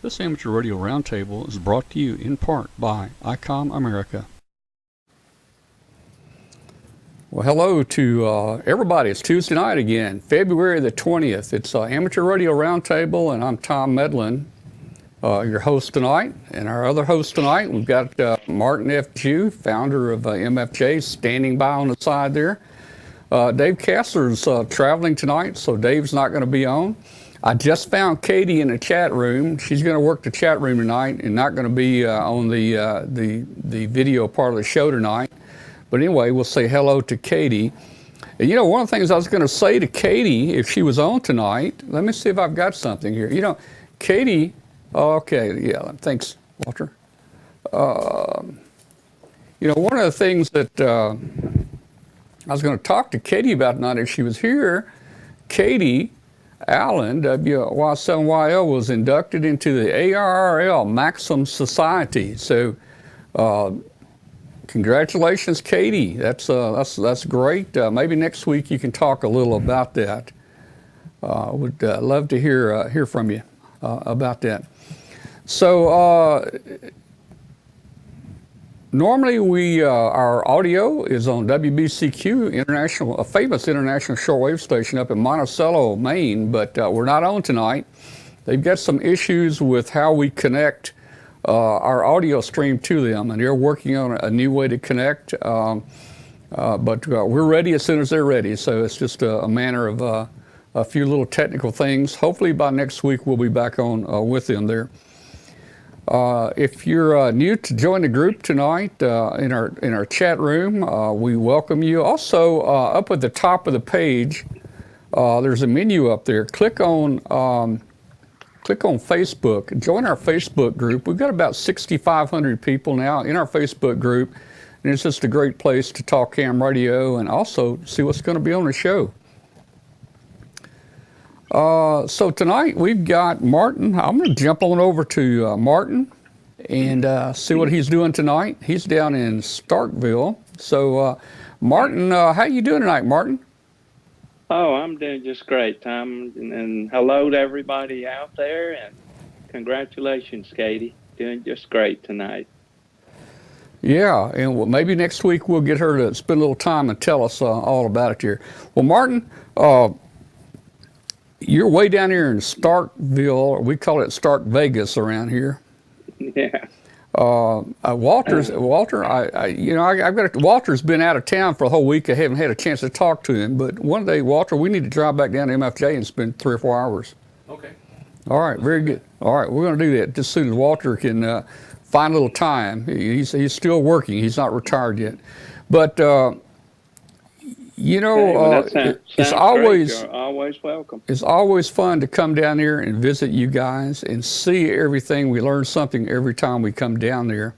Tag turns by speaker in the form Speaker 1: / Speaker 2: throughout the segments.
Speaker 1: This Amateur Radio Roundtable is brought to you in part by ICOM America. Well, hello to everybody. It's Tuesday night again, February the 20th. It's Amateur Radio Roundtable, and I'm Tom Medlin, your host tonight. And our other host tonight, we've got Martin F. Jew, founder of MFJ, standing by on the side there. Dave Kessler's traveling tonight, so Dave's not going to be on. I just found Katie in the chat room. She's going to work the chat room tonight and not going to be on the video part of the show tonight. But anyway, we'll say hello to Katie. And you know, one of the things I was going to say to Katie if she was on tonight, let me see if I've got something here. You know, Katie, okay, yeah, thanks, Walter. You know, one of the things that I was going to talk to Katie about tonight if she was here, Katie Allen, WY7YL, was inducted into the ARRL Maxim Society. So, congratulations, Katie. That's great. Maybe next week you can talk a little about that. Would love to hear from you about that. So, normally our audio is on WBCQ International, a famous international shortwave station up in Monticello, Maine, but we're not on tonight. They've got some issues with how we connect our audio stream to them, and they're working on a new way to connect. But we're ready as soon as they're ready. So it's just a matter of a few little technical things. Hopefully by next week we'll be back on with them there. If you're new to join the group tonight in our chat room, we welcome you. Also, up at the top of the page, there's a menu up there. Click on Facebook. Join our Facebook group. We've got about 6,500 people now in our Facebook group, and it's just a great place to talk ham radio and also see what's going to be on the show. So tonight we've got Martin. I'm going to jump on over to Martin and see what he's doing tonight. He's down in Starkville. So Martin, how you doing tonight, Martin?
Speaker 2: Oh, I'm doing just great, Tom. And hello to everybody out there. And congratulations, Katie. Doing just great tonight.
Speaker 1: Yeah, and maybe next week we'll get her to spend a little time and tell us all about it here. Well, Martin, you're way down here in Starkville. We call it Stark Vegas around here.
Speaker 2: Yeah.
Speaker 1: Walter's been out of town for a whole week. I haven't had a chance to talk to him, but one day, Walter, we need to drive back down to MFJ and spend 3 or 4 hours.
Speaker 3: Okay.
Speaker 1: All right, very good. All right, we're going to do that just as soon as Walter can find a little time. He's still working. He's not retired yet, but. You know, it's always
Speaker 2: You're always welcome.
Speaker 1: It's always fun to come down there and visit you guys and see everything. We learn something every time we come down there.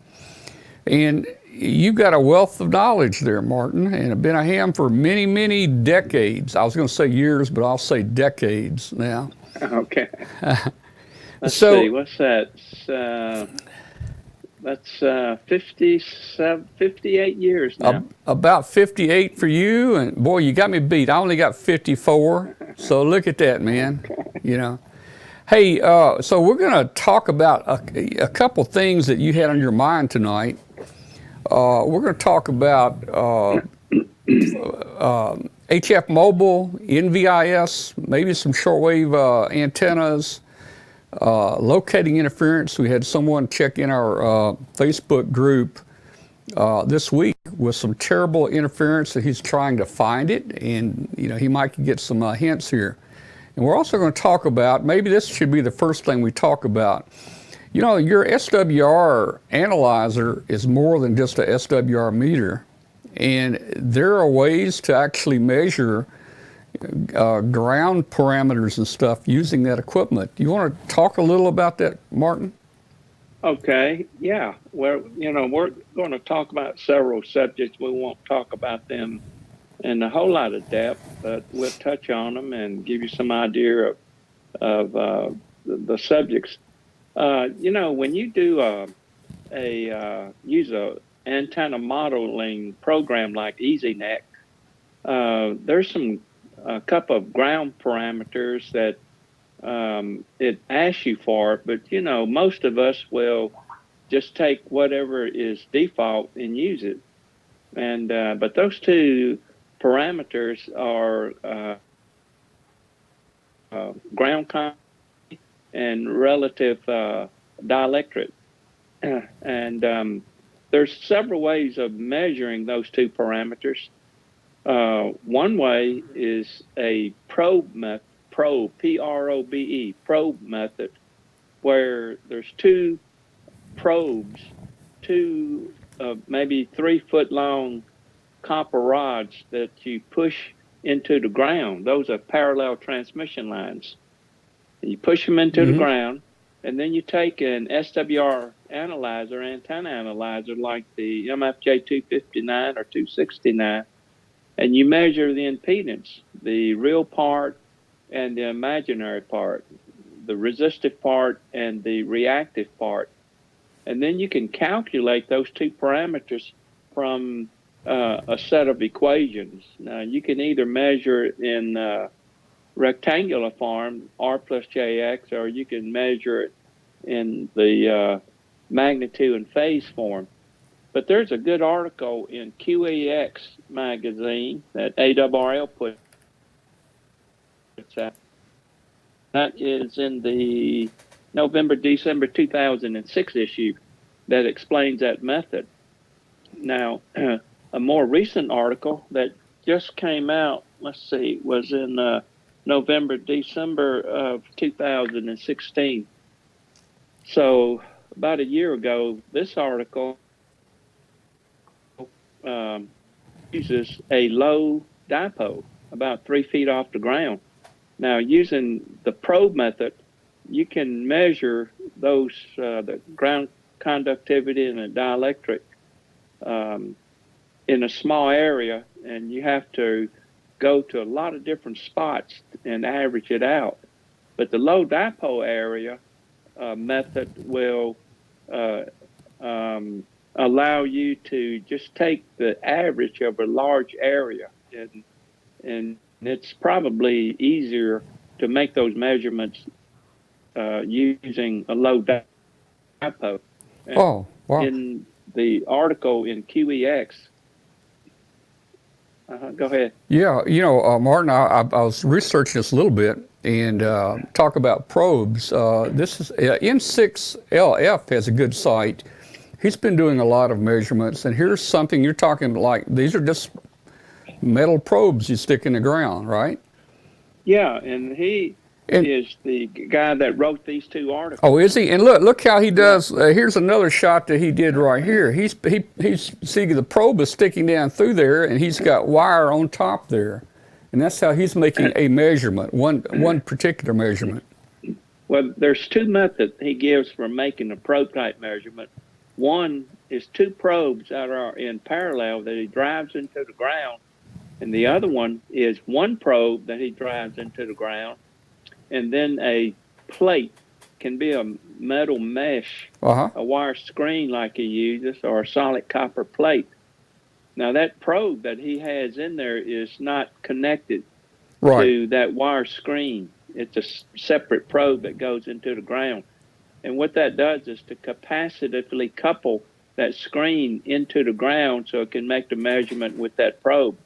Speaker 1: And you've got a wealth of knowledge there, Martin, and have been a ham for many, many decades. I was going to say years, but I'll say decades now.
Speaker 2: Okay. Let's see, what's that? That's 58 years now.
Speaker 1: About 58 for you, and boy, you got me beat. I only got 54, so look at that, man. You know. Hey, so we're going to talk about a couple things that you had on your mind tonight. We're going to talk about HF Mobile, NVIS, maybe some shortwave antennas. Locating interference. We had someone check in our Facebook group this week with some terrible interference that he's trying to find it, and you know he might get some hints here. And we're also going to talk about, maybe this should be the first thing we talk about. You know, your SWR analyzer is more than just a SWR meter, and there are ways to actually measure ground parameters and stuff using that equipment. Do you want to talk a little about that, Martin?
Speaker 2: Okay, yeah. Well, you know, we're going to talk about several subjects. We won't talk about them in a whole lot of depth, but we'll touch on them and give you some idea of the subjects. You know, when you do use a antenna modeling program like EasyNet, there's a couple of ground parameters that it asks you for it, but you know, most of us will just take whatever is default and use it. And but those two parameters are ground contact and relative dielectric. And there's several ways of measuring those two parameters. One way is a probe method, P-R-O-B-E, probe method, where there's two probes, two maybe 3 foot long copper rods that you push into the ground. Those are parallel transmission lines. You push them into the ground, and then you take an SWR analyzer, antenna analyzer like the MFJ 259 or 269, and you measure the impedance, the real part and the imaginary part, the resistive part and the reactive part. And then you can calculate those two parameters from a set of equations. Now, you can either measure it in rectangular form, R plus JX, or you can measure it in the magnitude and phase form. But there's a good article in QEX magazine that ARRL puts out. That is in the December 2006 issue that explains that method. Now, a more recent article that just came out, let's see, was in December of 2016. So about a year ago, this article uses a low dipole, about 3 feet off the ground. Now, using the probe method, you can measure those, the ground conductivity and the dielectric in a small area, and you have to go to a lot of different spots and average it out. But the low dipole area method will allow you to just take the average of a large area, and it's probably easier to make those measurements using a low dipole.
Speaker 1: Oh, wow.
Speaker 2: In the article in QEX, go ahead.
Speaker 1: Yeah, Martin, I was researching this a little bit and talk about probes. This is N6LF has a good site. He's been doing a lot of measurements, and here's something you're talking like these are just metal probes you stick in the ground, right?
Speaker 2: Yeah, and he is the guy that wrote these two articles.
Speaker 1: Oh, is he? And look how he does. Here's another shot that he did right here. He's see the probe is sticking down through there, and he's got wire on top there, and that's how he's making a measurement, one particular measurement.
Speaker 2: Well, there's two methods he gives for making a probe type measurement. One is two probes that are in parallel that he drives into the ground, and the other one is one probe that he drives into the ground, and then a plate, can be a metal mesh, a wire screen like he uses, or a solid copper plate. Now, that probe that he has in there is not connected to that wire screen. It's a separate probe that goes into the ground. And what that does is to capacitively couple that screen into the ground so it can make the measurement with that probe.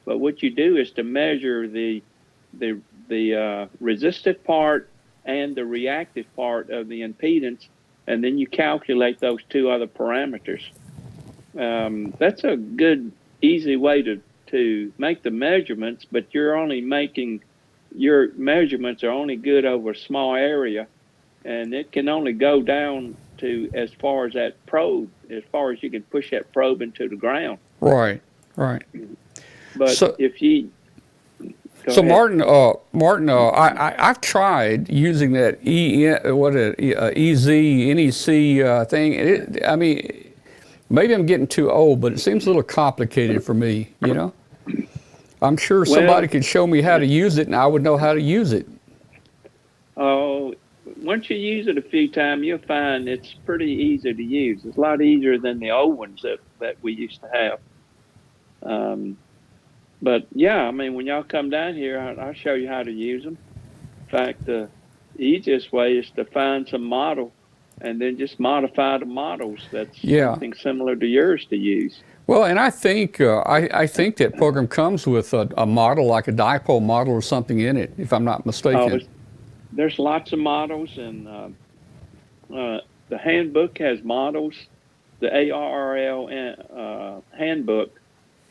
Speaker 2: But what you do is to measure the resistive part and the reactive part of the impedance, and then you calculate those two other parameters. That's a good, easy way to make the measurements, but you're only making, your measurements are only good over a small area, and it can only go down to as far as that probe, as far as you can push that probe into the ground.
Speaker 1: Right.
Speaker 2: But so, if you
Speaker 1: so Martin, I've tried using that EZ NEC thing. I mean, maybe I'm getting too old, but it seems a little complicated for me. I'm sure somebody could show me how to use it, and I would know how to use it.
Speaker 2: Oh, once you use it a few times, you'll find it's pretty easy to use. It's a lot easier than the old ones that we used to have. But yeah, I mean, when y'all come down here, I'll show you how to use them. In fact, easiest way is to find some model and then just modify the models. That's
Speaker 1: Yeah.
Speaker 2: something similar to yours to use.
Speaker 1: Well, and I think I think that program comes with a model, like a dipole model or something in it, if I'm not
Speaker 2: Oh,
Speaker 1: mistaken.
Speaker 2: there's lots of models, and the handbook has models. The ARRL handbook,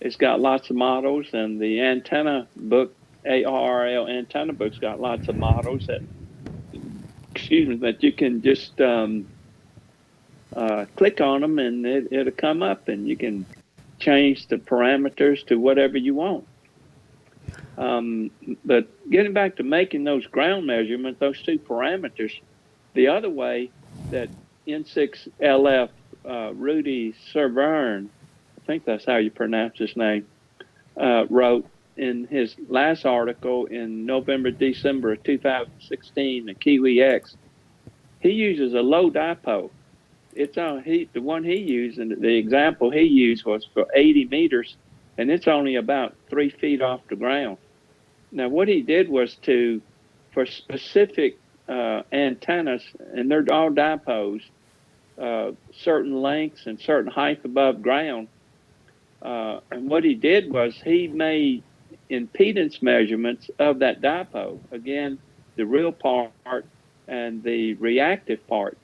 Speaker 2: it's got lots of models, and the antenna book, ARRL antenna book's got lots of models that, excuse me, that you can just click on them, and it'll come up, and you can change the parameters to whatever you want. But getting back to making those ground measurements, those two parameters, the other way that N6LF Rudy Suburban, I think that's how you pronounce his name, wrote in his last article in November, December of 2016, the Kiwi X, he uses a low dipole. It's on the one he used, and the example he used was for 80 meters, and it's only about 3 feet off the ground. Now, what he did was for specific antennas, and they're all dipoles, certain lengths and certain height above ground. And what he did was he made impedance measurements of that dipole. Again, the real part and the reactive part.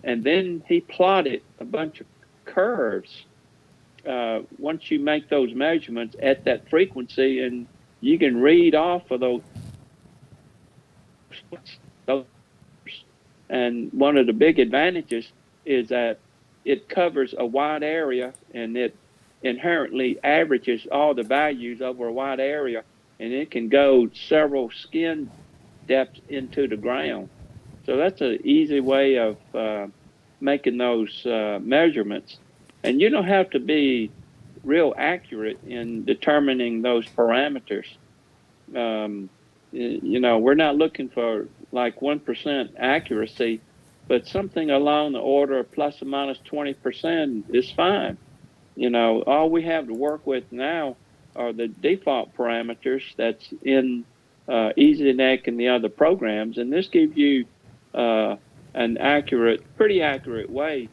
Speaker 2: And then he plotted a bunch of curves once you make those measurements at that frequency, and you can read off of those. And one of the big advantages is that it covers a wide area, and it inherently averages all the values over a wide area, and it can go several skin depths into the ground. So that's an easy way of making those measurements. And you don't have to be real accurate in determining those parameters. We're not looking for like 1% accuracy, but something along the order of plus or minus 20% is fine. All we have to work with now are the default parameters that's in EasyNet and the other programs, and this gives you an pretty accurate way,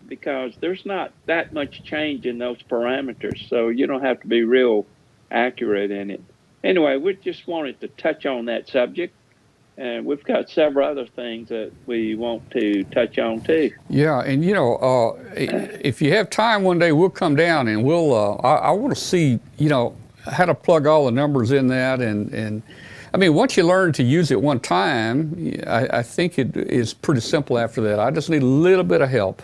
Speaker 2: because there's not that much change in those parameters, so you don't have to be real accurate in it. Anyway, we just wanted to touch on that subject, and we've got several other things that we want to touch on too.
Speaker 1: Yeah, and if you have time one day, we'll come down and I want to see, how to plug all the numbers in that, and I mean, once you learn to use it one time, I think it is pretty simple after that. I just need a little bit of help.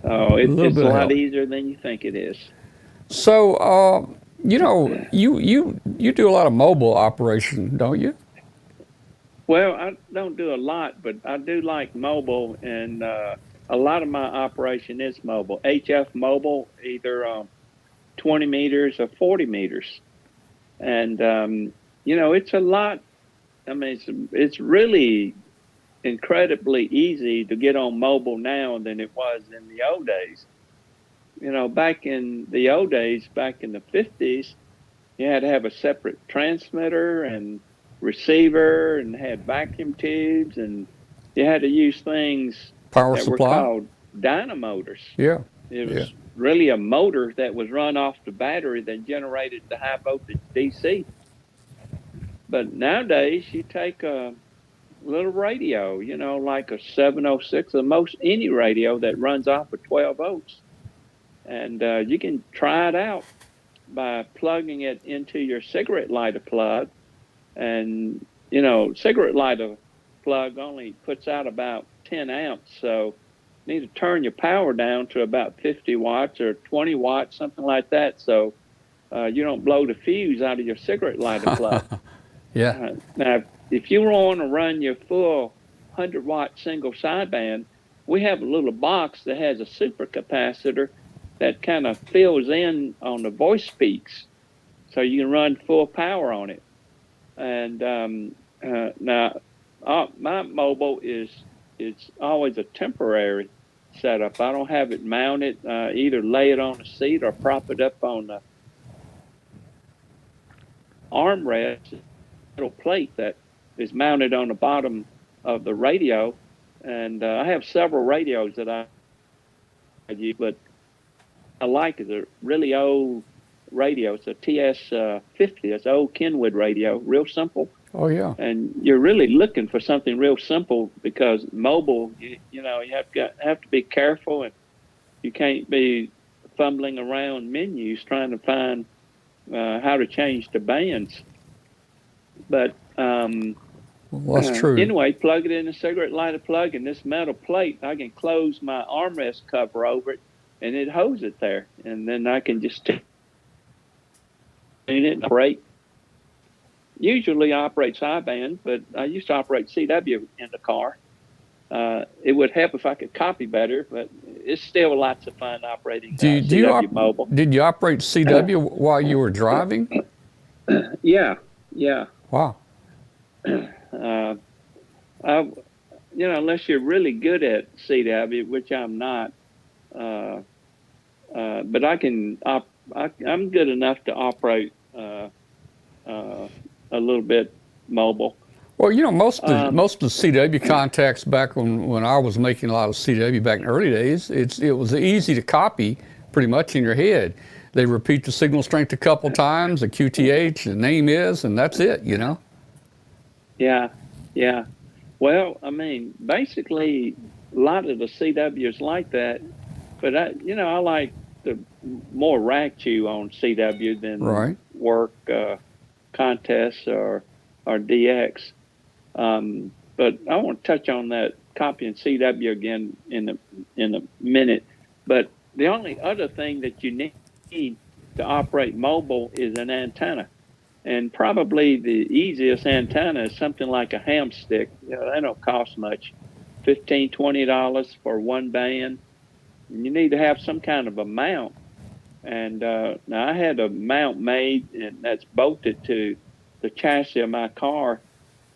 Speaker 2: Oh, it's a lot easier than you think it is.
Speaker 1: So, you do a lot of mobile operation, don't you?
Speaker 2: Well, I don't do a lot, but I do like mobile, and a lot of my operation is mobile. HF mobile, either 20 meters or 40 meters. And, it's a lot. I mean, it's really incredibly easy to get on mobile now than it was in the old days. Back in the old days, back in the 50s, you had to have a separate transmitter and receiver, and had vacuum tubes, and you had to use things
Speaker 1: Power
Speaker 2: that
Speaker 1: supply?
Speaker 2: were called dynamotors.
Speaker 1: Yeah.
Speaker 2: It was really a motor that was run off the battery that generated the high voltage DC. But nowadays, you take a little radio, like a 706, or most any radio that runs off of 12 volts. And you can try it out by plugging it into your cigarette lighter plug. And, cigarette lighter plug only puts out about 10 amps. So you need to turn your power down to about 50 watts or 20 watts, something like that. So you don't blow the fuse out of your cigarette lighter plug.
Speaker 1: Yeah.
Speaker 2: Now, if you want to run your full 100-watt single sideband, we have a little box that has a super capacitor that kind of fills in on the voice peaks, so you can run full power on it. And now, my mobile it's always a temporary setup. I don't have it mounted. Either lay it on a seat or prop it up on the armrest, little plate that is mounted on the bottom of the radio. And I have several radios that I use, but I like is a really old radio. It's a TS-50. It's an old Kenwood radio, real simple.
Speaker 1: Oh, yeah.
Speaker 2: And you're really looking for something real simple because mobile, you know, you have to be careful, and you can't be fumbling around menus trying to find how to change the bands. But
Speaker 1: well, that's true.
Speaker 2: Anyway, plug it in a cigarette lighter plug, and this metal plate, I can close my armrest cover over it, and it holds it there. And then I can just tune it and operate. Usually I operate sideband, but I used to operate CW in the car. It would help if I could copy better, but it's still lots of fun operating CW mobile.
Speaker 1: Did you operate CW while you were driving?
Speaker 2: Yeah.
Speaker 1: Wow.
Speaker 2: You know, unless you're really good at CW, which I'm not, but I'm good enough to operate a little bit mobile.
Speaker 1: Well, you know, most of the CW contacts back when I was making a lot of CW back in the early days, it was easy to copy pretty much in your head. They repeat the signal strength a couple times, the QTH, the name is, and that's it, you know?
Speaker 2: Yeah. Well, I mean, basically, a lot of the CWs like that, but I like the more rack chew on CW than work contests or DX. But I want to touch on that copying CW again in a minute. But the only other thing that you need to operate mobile is an antenna. And probably the easiest antenna is something like a ham stick. You know, they don't cost much, $15, $20 for one band. And you need to have some kind of a mount. And now I had a mount made, and that's bolted to the chassis of my car,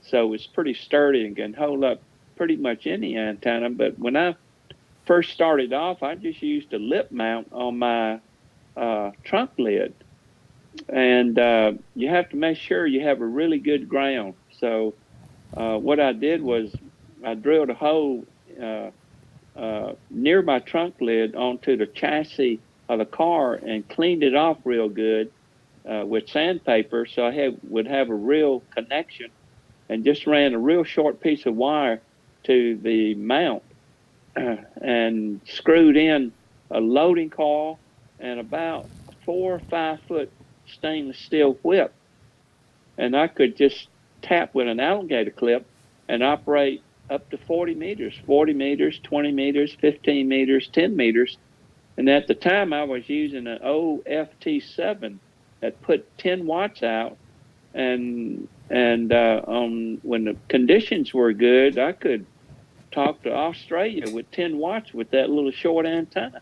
Speaker 2: so it's pretty sturdy and can hold up pretty much any antenna. But when I first started off, I just used a lip mount on my trunk lid. And you have to make sure you have a really good ground. So what I did was I drilled a hole near my trunk lid onto the chassis of the car and cleaned it off real good with sandpaper, so I would have a real connection, and just ran a real short piece of wire to the mount and screwed in a loading coil and about 4 or 5 foot stainless steel whip, and I could just tap with an alligator clip and operate up to 40 meters, 20 meters, 15 meters, 10 meters. And at the time I was using an old FT7 that put 10 watts out, and when the conditions were good, I could talk to Australia with 10 watts with that little short antenna.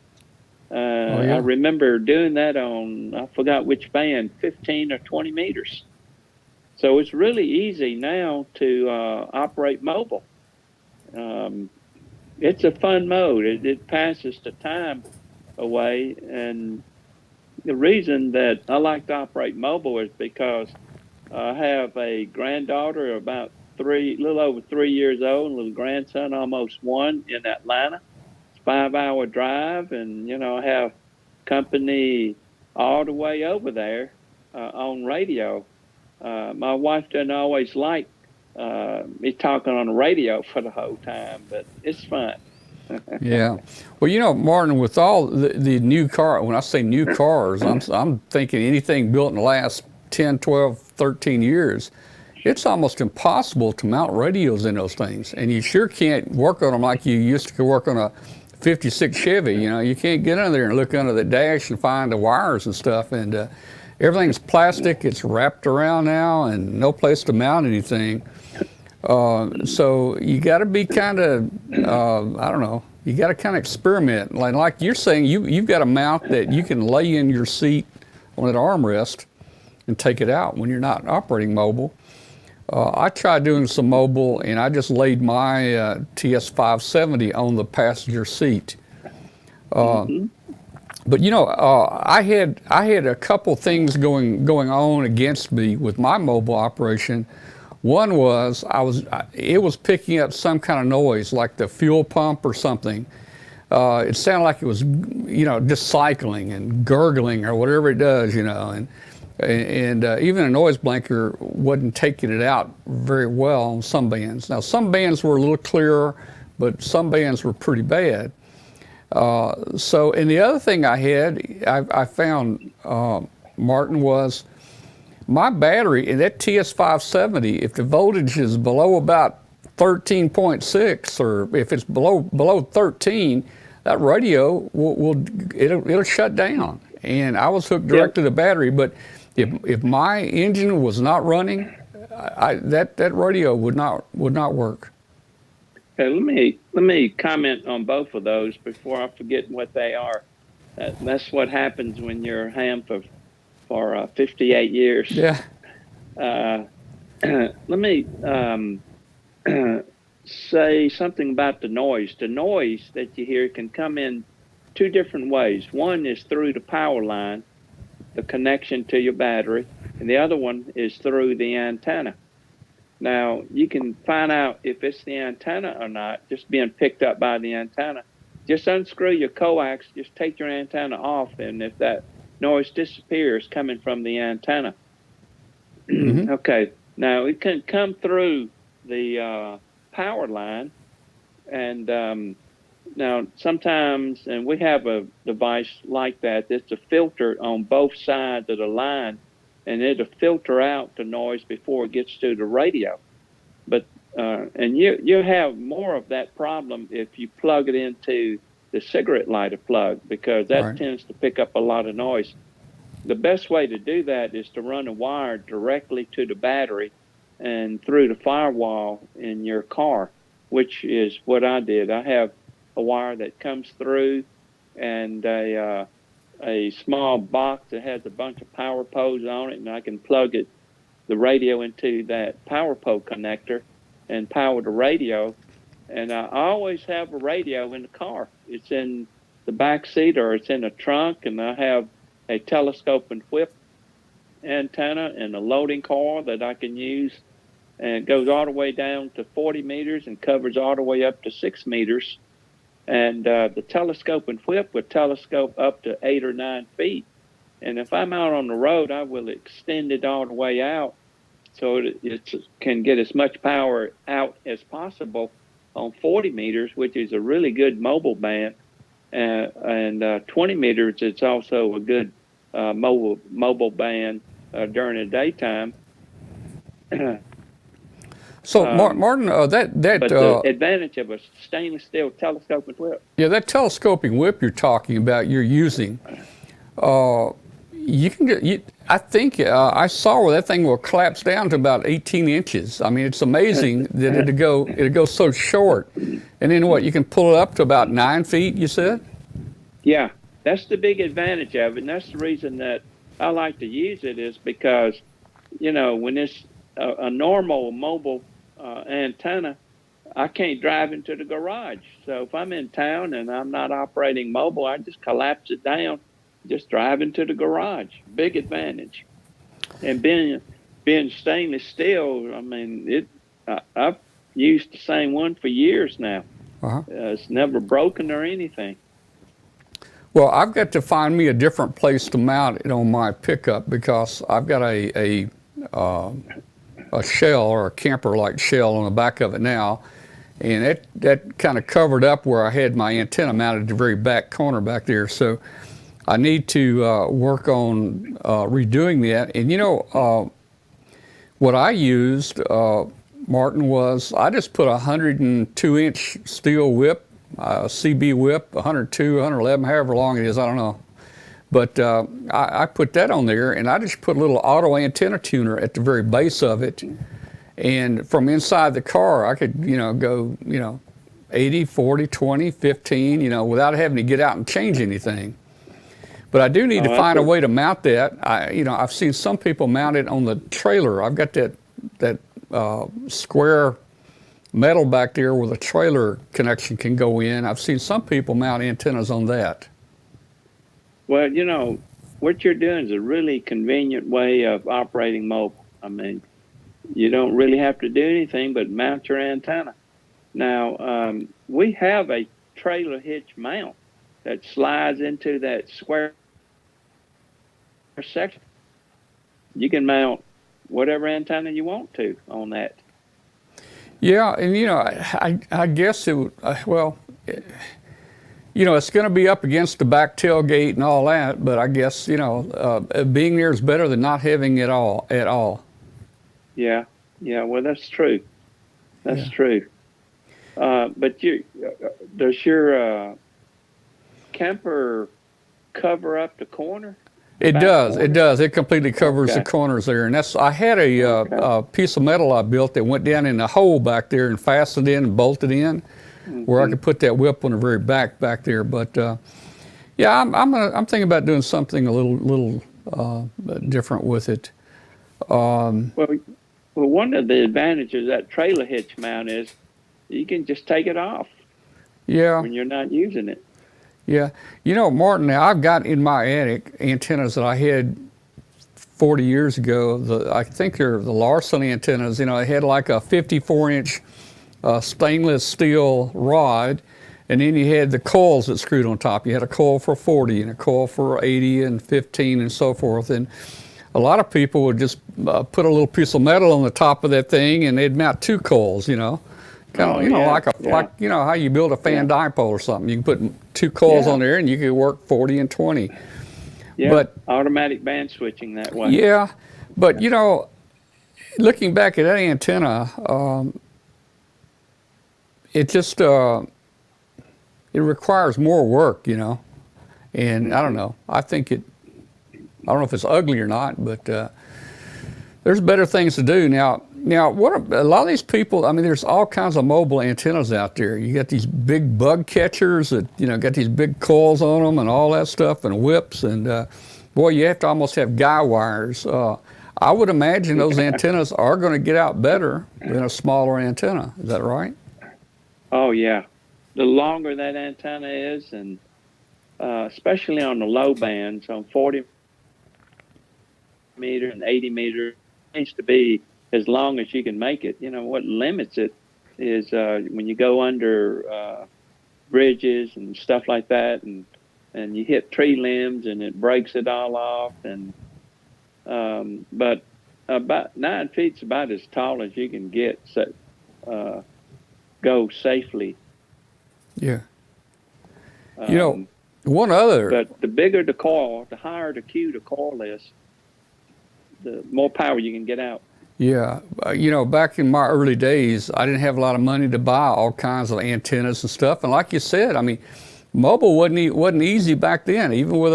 Speaker 2: I remember doing that on, I forgot which band, 15 or 20 meters. So it's really easy now to operate mobile. It's a fun mode. It passes the time away. And the reason that I like to operate mobile is because I have a granddaughter about a little over 3 years old, and a little grandson, almost 1, in Atlanta. 5-hour drive, and I have company all the way over there on radio. My wife doesn't always like me talking on the radio for the whole time, but it's fun.
Speaker 1: Yeah. Well, Martin, with all the new car, when I say new cars, I'm thinking anything built in the last 10, 12, 13 years. It's almost impossible to mount radios in those things, and you sure can't work on them like you used to work on a 56 Chevy. You can't get under there and look under the dash and find the wires and stuff, and everything's plastic. It's wrapped around now, and no place to mount anything. So you got to be kind of, I don't know, you got to kind of experiment. Like you're saying, you've got a mount that you can lay in your seat on an armrest and take it out when you're not operating mobile. I tried doing some mobile, and I just laid my TS570 on the passenger seat. But I had a couple things going on against me with my mobile operation. One was it was picking up some kind of noise, like the fuel pump or something. It sounded like it was, just cycling and gurgling or whatever it does, and even a noise blanker wasn't taking it out very well on some bands. Now, some bands were a little clearer, but some bands were pretty bad. And the other thing I found, Martin, was my battery in that TS570, if the voltage is below about 13.6, or if it's below 13, that radio it'll shut down. And I was hooked direct to the battery, but if my engine was not running, that radio would not work.
Speaker 2: Okay, let me comment on both of those before I forget what they are. That's what happens when you're a ham for 58 years.
Speaker 1: Yeah.
Speaker 2: Let me say something about the noise. The noise that you hear can come in two different ways. One is through the power line, the connection to your battery, and the other one is through the antenna. Now, you can find out if it's the antenna or not just being picked up by the antenna. Just unscrew your coax, just take your antenna off, and if that noise disappears coming from the antenna. Mm-hmm. Okay, now it can come through the power line, and now sometimes, and we have a device like that, it's a filter on both sides of the line, and it'll filter out the noise before it gets to the radio. But and you have more of that problem if you plug it into the cigarette lighter plug, because that tends to pick up a lot of noise. The best way to do that is to run a wire directly to the battery and through the firewall in your car, which is what I did. I have a wire that comes through and a small box that has a bunch of power poles on it, and I can plug the radio into that power pole connector and power the radio. And I always have a radio in the car. It's in the back seat or it's in the trunk, and I have a telescope and whip antenna and a loading coil that I can use, and it goes all the way down to 40 meters and covers all the way up to 6 meters. And the telescope and whip would telescope up to 8 or 9 feet. And if I'm out on the road, I will extend it all the way out so it can get as much power out as possible on 40 meters, which is a really good mobile band. And 20 meters, it's also a good mobile band during the daytime.
Speaker 1: So, Martin, but
Speaker 2: the advantage of a stainless steel telescoping whip.
Speaker 1: Yeah, that telescoping whip you're talking about, you're using, you can get. I think I saw where that thing will collapse down to about 18 inches. I mean, it's amazing that it'd go so short, and then what? You can pull it up to about 9 feet. You said? Yeah,
Speaker 2: that's the big advantage of it, and that's the reason that I like to use it, is because, when it's a normal mobile antenna, I can't drive into the garage. So if I'm in town and I'm not operating mobile, I just collapse it down, just drive into the garage. Big advantage. And being stainless steel, I mean, I've used the same one for years now. It's never broken or anything.
Speaker 1: Well, I've got to find me a different place to mount it on my pickup, because I've got a shell, or a camper-like shell, on the back of it now, and that kind of covered up where I had my antenna mounted at the very back corner back there. So I need to work on redoing that. And what I used, Martin, was I just put a 102-inch steel whip, CB whip, 102, 111, however long it is, I don't know. But I put that on there, and I just put a little auto antenna tuner at the very base of it. And from inside the car, I could, go, 80, 40, 20, 15, without having to get out and change anything. But I do need to find a way to mount that. I've seen some people mount it on the trailer. I've got that square metal back there where the trailer connection can go in. I've seen some people mount antennas on that.
Speaker 2: Well, what you're doing is a really convenient way of operating mobile. I mean, you don't really have to do anything but mount your antenna. Now, we have a trailer hitch mount that slides into that square section. You can mount whatever antenna you want to on that.
Speaker 1: Yeah, and I guess it would, it's going to be up against the back tailgate and all that, but I guess, being there is better than not having it all at all.
Speaker 2: Yeah, yeah, well, that's true. That's true. But does your camper cover up the corner?
Speaker 1: It does. Corner? It does. It completely covers the corners there. And I had a piece of metal I built that went down in the hole back there and fastened in and bolted in, where I could put that whip on the very back there. But yeah, I'm thinking about doing something a little different with it.
Speaker 2: Well, one of the advantages of that trailer hitch mount is you can just take it off.
Speaker 1: Yeah.
Speaker 2: When you're not using it.
Speaker 1: Yeah. Martin, now I've got in my attic antennas that I had 40 years ago. I think they're the Larson antennas. They had like a 54-inch stainless steel rod, and then you had the coils that screwed on top. You had a coil for 40 and a coil for 80 and 15 and so forth. And a lot of people would just put a little piece of metal on the top of that thing, and they'd mount two coils, kind of, like how you build a fan dipole or something. You can put two coils on there, and you could work 40 and 20.
Speaker 2: Yeah,
Speaker 1: but
Speaker 2: automatic band switching that way.
Speaker 1: Yeah, but looking back at that antenna, it just it requires more work, and I don't know. I don't know if it's ugly or not, but there's better things to do now. Now, a lot of these people, there's all kinds of mobile antennas out there. You got these big bug catchers that, got these big coils on them and all that stuff, and whips, and boy, you have to almost have guy wires. I would imagine those antennas are going to get out better than a smaller antenna. Is that right?
Speaker 2: Oh, yeah. The longer that antenna is, and especially on the low bands, on 40 meter and 80 meter, it needs to be as long as you can make it. What limits it is when you go under bridges and stuff like that, and you hit tree limbs and it breaks it all off. And but about 9 feet's about as tall as you can get. So go safely.
Speaker 1: Yeah. One other.
Speaker 2: But the bigger the coil, the higher the Q the coil is, the more power you can get out.
Speaker 1: Yeah, back in my early days, I didn't have a lot of money to buy all kinds of antennas and stuff. And like you said, mobile wasn't easy back then. Even with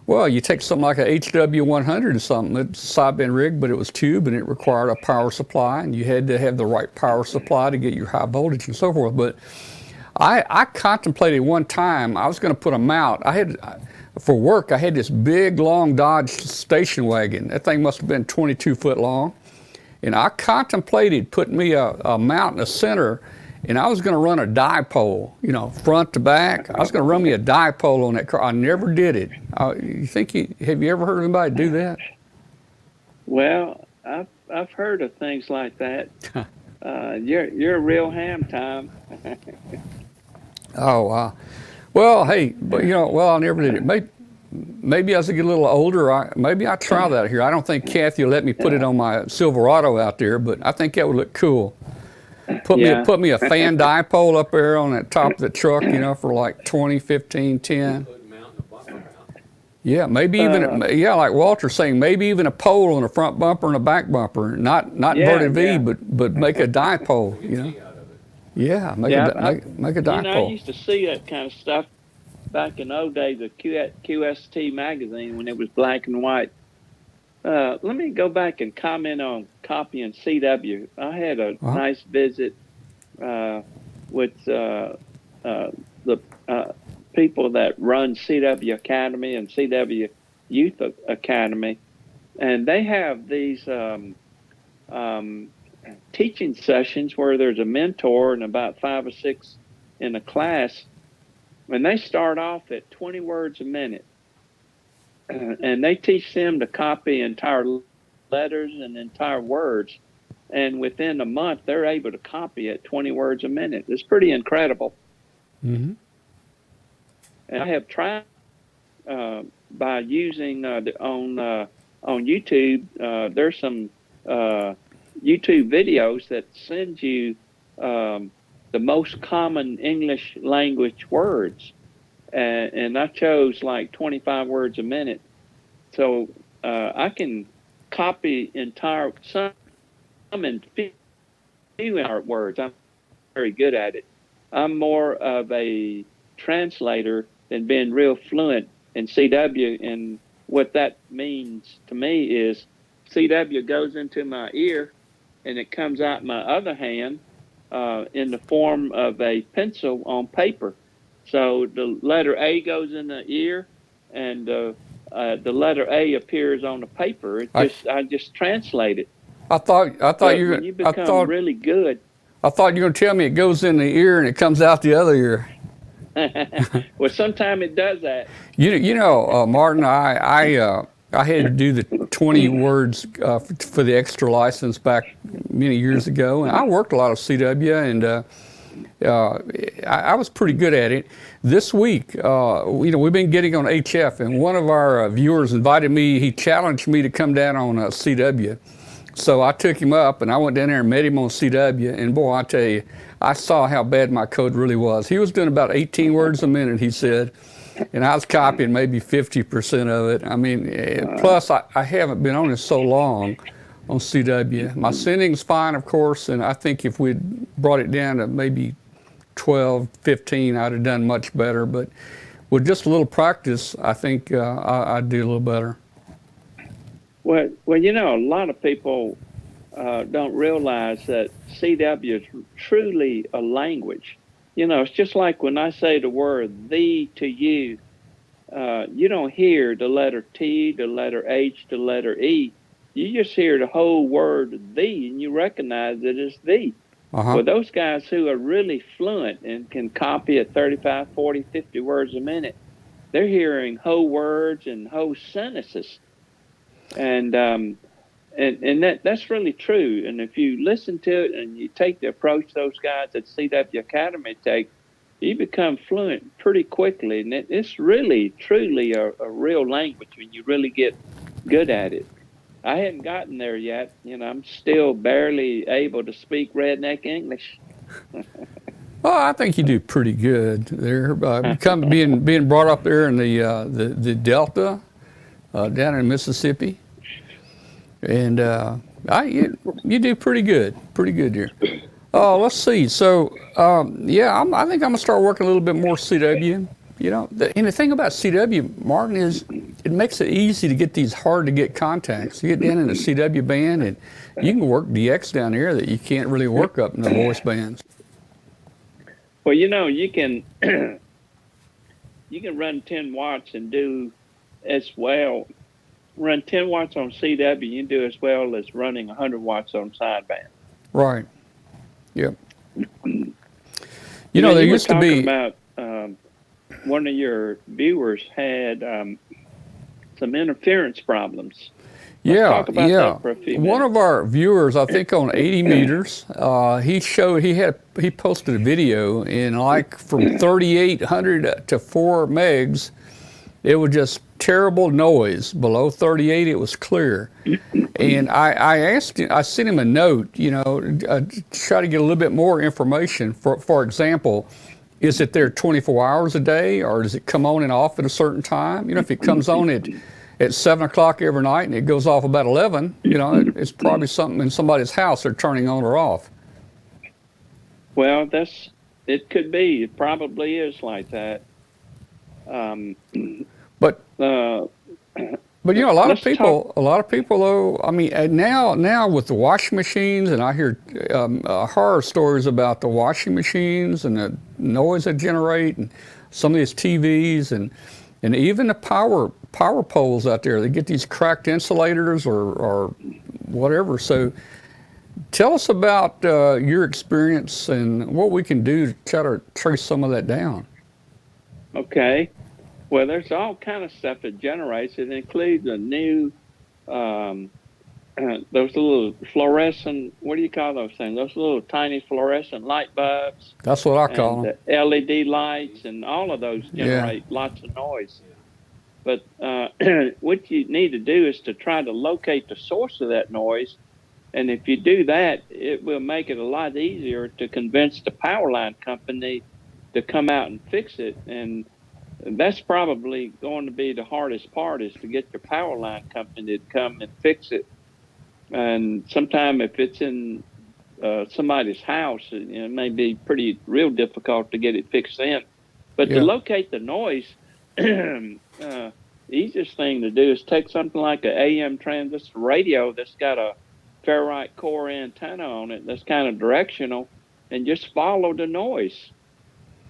Speaker 1: you take something like a HW100 or something, it's a sideband rig, but it was tube and it required a power supply, and you had to have the right power supply to get your high voltage and so forth. But I contemplated one time I was going to put a mount. For work, I had this big, long Dodge station wagon. That thing must have been 22 foot long. And I contemplated putting me a mount in the center, and I was going to run a dipole, front to back. I was going to run me a dipole on that car. I never did it. Have you ever heard anybody do that?
Speaker 2: Well, I've heard of things like that. You're a real ham, Tom.
Speaker 1: Oh, wow. Well, hey, but I never did it. Maybe as I get a little older, maybe I'll try that here. I don't think Kathy will let me put it on my Silverado out there, but I think that would look cool. Put me a fan dipole up there on that top of the truck, for like 20, 15, 10. Yeah, maybe even like Walter's saying, maybe even a pole on the front bumper and a back bumper, not inverted V, but make a dipole, Yeah, make a dipole.
Speaker 2: I used to see that kind of stuff back in those days of QST magazine when it was black and white. Let me go back and comment on copying CW. I had a nice visit with the people that run CW Academy and CW Youth Academy, and they have these teaching sessions where there's a mentor and about 5 or 6 in a class, and they start off at 20 words a minute, and they teach them to copy entire letters and entire words. and within a month, they're able to copy at 20 words a minute. It's pretty incredible.
Speaker 1: Mm-hmm.
Speaker 2: And I have tried by using on YouTube. There's some YouTube videos that send you the most common English language words, and I chose like 25 words a minute, so I can copy entire some in few words. I'm very good at it. I'm more of a translator than being real fluent in CW. And what that means to me is CW goes into my ear and it comes out my other hand in the form of a pencil on paper. So the letter A goes in the ear and the letter A appears on the paper. I just translate it.
Speaker 1: I thought
Speaker 2: But when you become really good,
Speaker 1: I thought you were going to tell me it goes in the ear and it comes out the other ear.
Speaker 2: well, sometimes it does that.
Speaker 1: Martin, I had to do the 20 words for the extra license back many years ago, and I worked a lot of CW, and I was pretty good at it. This week, we've been getting on HF, and one of our viewers invited me. He challenged me to come down on CW. So I took him up, and I went down there and met him on CW, and boy, I tell you, I saw how bad my code really was. He was doing about 18 words a minute, he said, and I was copying maybe 50% of it. I mean, plus I haven't been on it so long on CW. My sending's fine, of course, and I think if we'd brought it down to maybe 12, 15, I'd have done much better. But with just a little practice, I think I'd do a little better.
Speaker 2: Well, a lot of people don't realize that CW is truly a language. It's just like when I say the word "thee" to you, you don't hear the letter T, the letter H, the letter E. You just hear the whole word "thee" and you recognize it as "thee."
Speaker 1: Uh-huh.
Speaker 2: Well, those guys who are really fluent and can copy at 35, 40, 50 words a minute, they're hearing whole words and whole sentences. And that's really true. And if you listen to it and you take the approach those guys at CW Academy take, you become fluent pretty quickly. And it's really, truly a real language when you really get good at it. I hadn't gotten there yet. I'm still barely able to speak redneck English.
Speaker 1: Well, I think you do pretty good there. Being brought up there in the Delta down in Mississippi. And you do pretty good here. Let's see. So I think I'm gonna start working a little bit more CW. And the thing about CW, Martin, is it makes it easy to get these hard to get contacts. You get down in the CW band, and you can work DX down there that you can't really work up in the voice bands.
Speaker 2: Well, you can you can run 10 watts and do as well. Run 10 watts on CW, you can do as well as running 100 watts on sideband.
Speaker 1: Right. Yep. There used to be
Speaker 2: about one of your viewers had some interference problems. Let's talk about that for a few minutes.
Speaker 1: One of our viewers, I think on 80 meters, he posted a video, and like from 3,800 to 4 megs, it was just terrible noise. Below 38, it was clear. And I asked him, I sent him a note, try to get a little bit more information. For example, is it there 24 hours a day, or does it come on and off at a certain time? If it comes on at 7 o'clock every night and it goes off about 11, it's probably something in somebody's house they're turning on or off.
Speaker 2: Well, it could be. It probably is like that.
Speaker 1: But a lot of people though, I mean, now with the washing machines, and I hear horror stories about the washing machines and the noise they generate, and some of these TVs, and even the power poles out there. They get these cracked insulators or whatever. So tell us about your experience and what we can do to try to trace some of that down.
Speaker 2: Okay. Well, there's all kind of stuff that generates. It includes a new those little fluorescent, what do you call those things? Those little tiny fluorescent light bulbs
Speaker 1: That's what I call
Speaker 2: and
Speaker 1: them.
Speaker 2: the LED lights and all of those
Speaker 1: Yeah.
Speaker 2: generate lots of noise. But what you need to do is to try to locate the source of that noise. And if you do that, it will make it a lot easier to convince the power line company to come out and fix it. And that's probably going to be the hardest part is to get your power line company to come and fix it. And sometime if it's in somebody's house, it may be pretty real difficult to get it fixed in. But to
Speaker 1: Yeah.
Speaker 2: locate the noise, easiest thing to do is take something like an AM transistor radio that's got a ferrite core antenna on it that's kind of directional, and just follow the noise.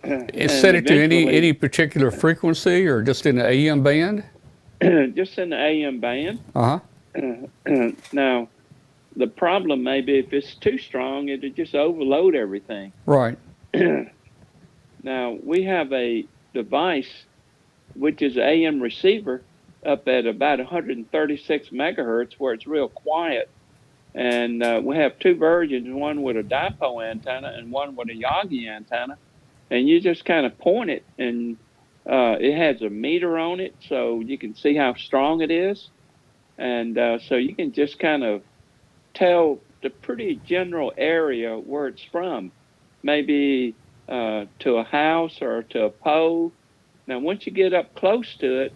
Speaker 1: Set
Speaker 2: And
Speaker 1: it to any
Speaker 2: eventually,
Speaker 1: particular frequency or just in the AM band?
Speaker 2: just in the AM band.
Speaker 1: Uh
Speaker 2: Now, the problem may be if it's too strong, it'll just overload everything.
Speaker 1: huh. Right.
Speaker 2: Now, we have a device which is an AM receiver up at about 136 megahertz where it's real quiet. And we have two versions, one with a dipole antenna and one with a Yagi antenna. And you just kind of point it, and it has a meter on it so you can see how strong it is. And so you can just kind of tell the pretty general area where it's from, maybe to a house or to a pole. Now, once you get up close to it,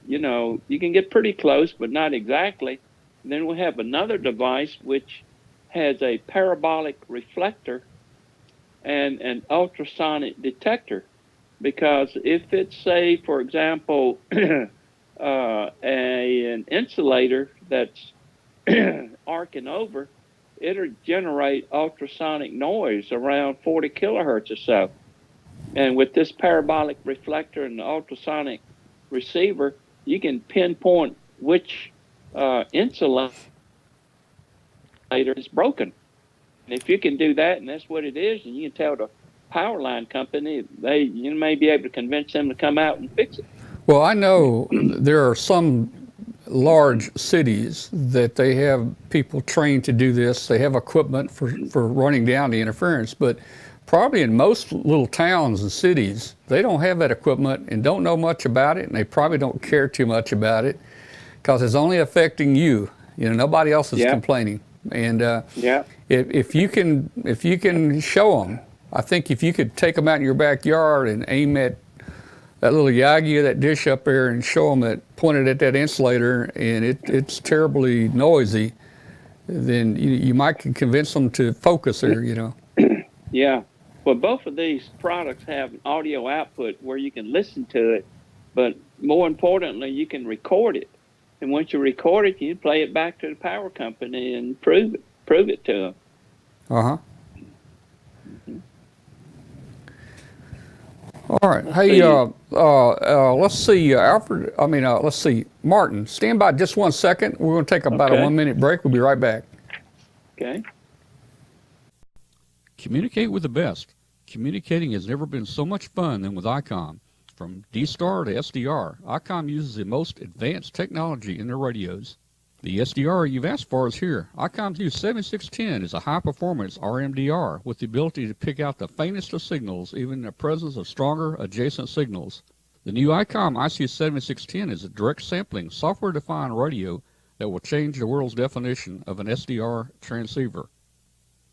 Speaker 2: you can get pretty close, but not exactly. And then we have another device which has a parabolic reflector and an ultrasonic detector. Because if it's, say, for example, an insulator that's arcing over, it'll generate ultrasonic noise around 40 kilohertz or so. And with this parabolic reflector and the ultrasonic receiver, you can pinpoint which insulator is broken. And if you can do that, and that's what it is, and you can tell the power line company, you may be able to convince them to come out and fix it.
Speaker 1: Well, I know there are some large cities that they have people trained to do this. They have equipment for running down the interference, but probably in most little towns and cities, they don't have that equipment and don't know much about it, and they probably don't care too much about it because it's only affecting you. Nobody else is complaining. And if you can show them, I think if you could take them out in your backyard and aim at that little Yagi, that dish up there, and show them it pointed at that insulator, and it's terribly noisy, then you might can convince them to focus there.
Speaker 2: Yeah. Well, both of these products have an audio output where you can listen to it, but more importantly, you can record it. And once you record it, you play it back to the power company and prove it to them.
Speaker 1: Uh-huh. All right. Hey, let's see, Alfred. Let's see, Martin. Stand by just 1 second. We're going to take about a 1 minute break. We'll be right back.
Speaker 2: Okay.
Speaker 1: Communicate with the best. Communicating has never been so much fun than with ICOM. From D-Star to SDR, ICOM uses the most advanced technology in their radios. The SDR you've asked for is here. ICOM's new 7610 is a high-performance RMDR with the ability to pick out the faintest of signals, even in the presence of stronger adjacent signals. The new ICOM IC7610 is a direct sampling, software-defined radio that will change the world's definition of an SDR transceiver.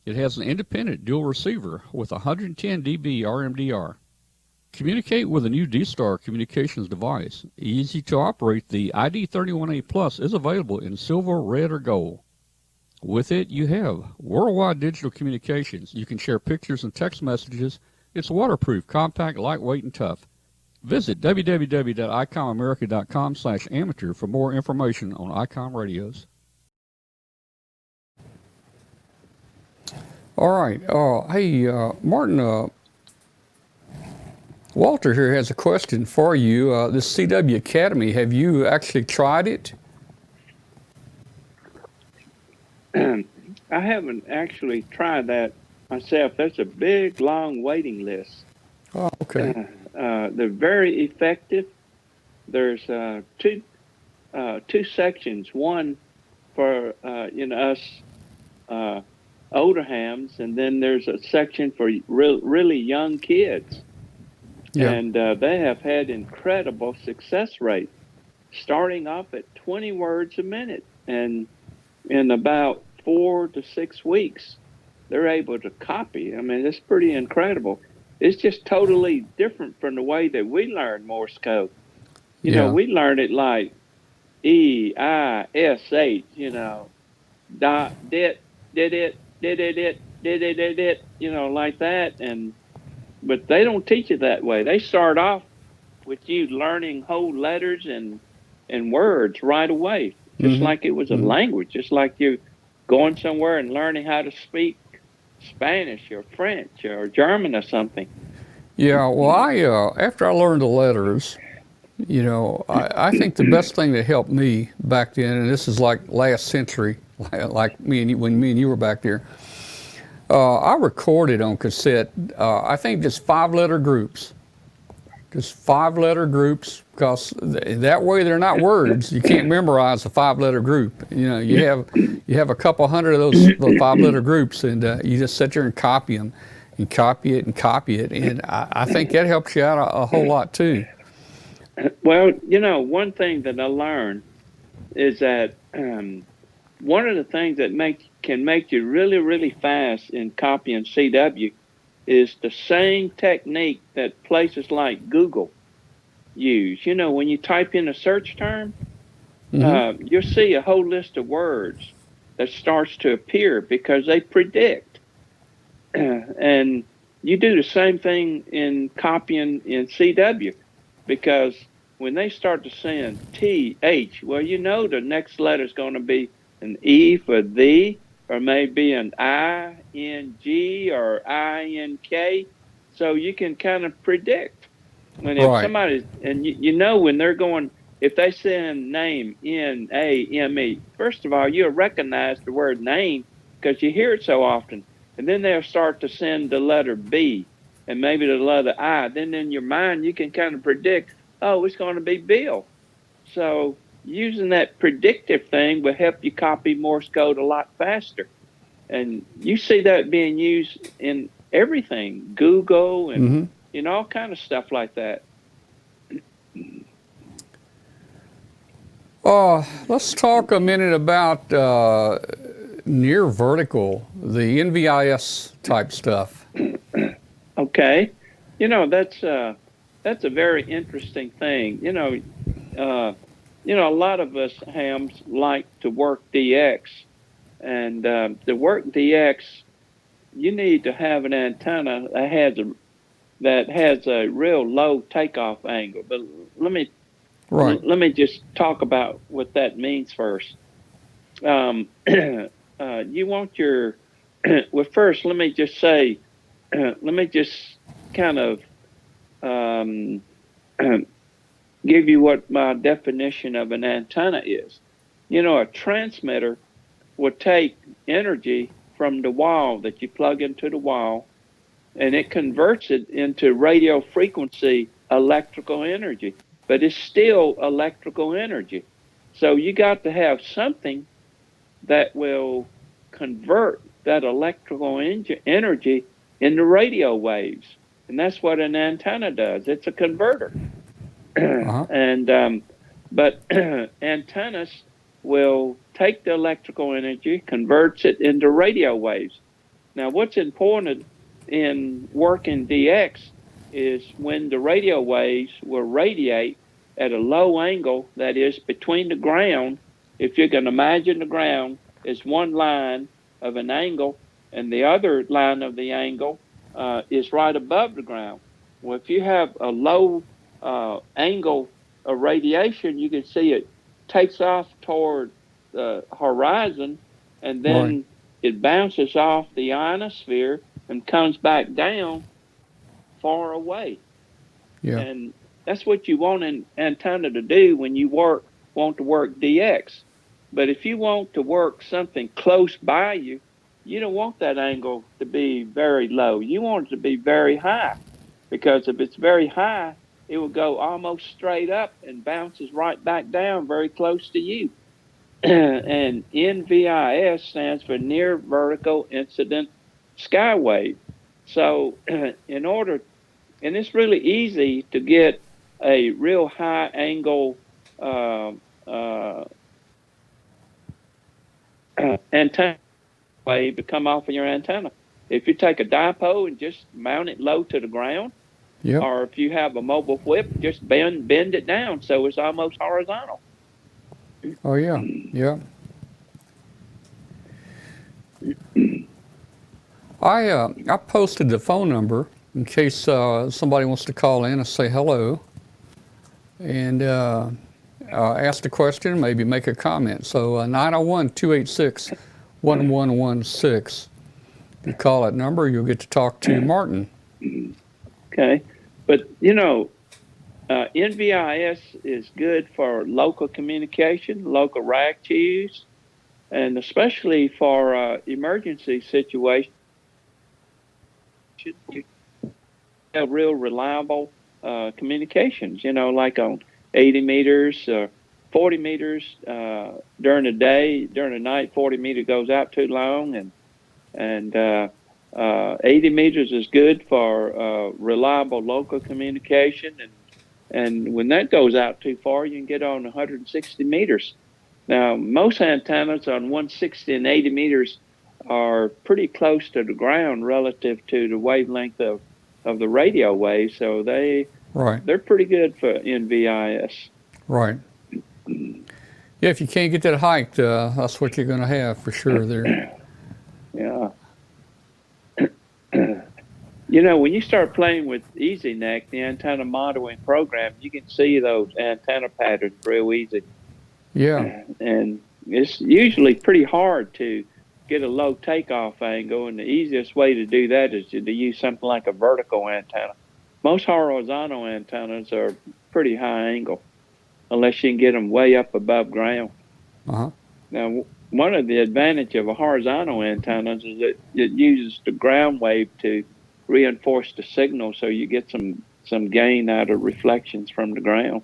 Speaker 1: It has an independent dual receiver with 110 dB RMDR. Communicate with a new D-Star communications device. Easy to operate, the ID31A Plus is available in silver, red, or gold. With it, you have worldwide digital communications. You can share pictures and text messages. It's waterproof, compact, lightweight, and tough. Visit www.icomamerica.com/amateur for more information on ICOM radios. All right. Hey, Martin, Walter here has a question for you. This CW Academy, have you actually tried it?
Speaker 2: I haven't actually tried that myself. There's a big, long waiting list.
Speaker 1: Oh, okay.
Speaker 2: They're very effective. There's two sections. One for us older hams, and then there's a section for really young kids,
Speaker 1: Yeah.
Speaker 2: and they have had incredible success rate, starting off at 20 words a minute, and in about 4 to 6 weeks, they're able to copy. I mean, it's pretty incredible. It's just totally different from the way that we learn Morse code.
Speaker 1: Yeah.
Speaker 2: We learn it like EISH, dot did it, like that. And but they don't teach it that way. They start off with you learning whole letters and words right away, just
Speaker 1: Mm-hmm.
Speaker 2: like it was a
Speaker 1: Mm-hmm.
Speaker 2: language, just like you going somewhere and learning how to speak Spanish or French or German or something.
Speaker 1: Yeah. Well, after I learned the letters, I think the best thing that helped me back then, and this is like last century, like me and you, when me and you were back there, I recorded on cassette. I think just 5 letter groups, just 5 letter groups, because that way they're not words. You can't memorize a 5 letter group. You have a couple hundred of those 5 letter groups, and you just sit there and copy them, and copy it and copy it, and I think that helps you out a whole lot too.
Speaker 2: Well, one thing that I learned is that one of the things that can make you really, really fast in copying CW is the same technique that places like Google use. When you type in a search term,
Speaker 1: Mm-hmm.
Speaker 2: you'll see a whole list of words that starts to appear because they predict. And you do the same thing in copying in CW because when they start to send TH, well, the next letter is going to be an E for the, or maybe an ING or INK. So you can kind of predict. And if
Speaker 1: Right.
Speaker 2: somebody, and when they're going, if they send name NAME, first of all, you'll recognize the word name because you hear it so often. And then they'll start to send the letter B and maybe the letter I. Then in your mind, you can kind of predict, oh, it's going to be Bill. So using that predictive thing will help you copy Morse code a lot faster. And you see that being used in everything, Google and
Speaker 1: Mm-hmm.
Speaker 2: all kind of stuff like that.
Speaker 1: Let's talk a minute about near vertical, the NVIS type stuff.
Speaker 2: Okay, that's a very interesting thing. A lot of us hams like to work DX, and to work DX, you need to have an antenna that has a real low takeoff angle. But let me
Speaker 1: Right.
Speaker 2: let me just talk about what that means first. You want your well, first, let me just say, let me just kind of um, give you what my definition of an antenna is. A transmitter will take energy from the wall that you plug into the wall, and it converts it into radio frequency electrical energy, but it's still electrical energy. So you got to have something that will convert that electrical energy into radio waves. And that's what an antenna does. It's a converter.
Speaker 1: Uh-huh.
Speaker 2: and But antennas will take the electrical energy, converts it into radio waves. Now, what's important in working DX is when the radio waves will radiate at a low angle, that is between the ground. If you can imagine the ground is one line of an angle, and the other line of the angle is right above the ground. Well, if you have a low angle of radiation, you can see it takes off toward the horizon, and
Speaker 1: Right.
Speaker 2: then it bounces off the ionosphere and comes back down far away.
Speaker 1: Yeah.
Speaker 2: And that's what you want an antenna to do when you want to work DX. But if you want to work something close by you, you don't want that angle to be very low. You want it to be very high, because if it's very high, it will go almost straight up and bounces right back down very close to you. and NVIS stands for Near Vertical Incident Skywave. So, in order, and it's really easy to get a real high angle uh, uh, antenna wave to come off of your antenna. If you take a dipole and just mount it low to the ground,
Speaker 1: Yep.
Speaker 2: or if you have a mobile whip, just bend it down so it's almost horizontal.
Speaker 1: Oh yeah. Yeah. I posted the phone number in case somebody wants to call in and say hello and ask a question, maybe make a comment. So 901-286-1116. If you call that number, you'll get to talk to Martin.
Speaker 2: Okay, but NVIS is good for local communication, local rack queues, and especially for emergency situations. You have real reliable communications, like on 80 meters or 40 meters during the day. During the night, 40 meter goes out too long, and 80 meters is good for reliable local communication. And when that goes out too far, you can get on 160 meters. Now, most antennas on 160 and 80 meters are pretty close to the ground relative to the wavelength of the radio wave, so
Speaker 1: Right.
Speaker 2: they're pretty good for NVIS.
Speaker 1: Right. Yeah, if you can't get that height, that's what you're going to have for sure there.
Speaker 2: Yeah. When you start playing with EasyNet, the antenna modeling program, you can see those antenna patterns real easy.
Speaker 1: Yeah.
Speaker 2: And it's usually pretty hard to get a low takeoff angle, and the easiest way to do that is to use something like a vertical antenna. Most horizontal antennas are pretty high angle, unless you can get them way up above ground.
Speaker 1: Uh-huh.
Speaker 2: Now, one of the advantage of a horizontal antenna is that it uses the ground wave to reinforce the signal, so you get some gain out of reflections from the ground.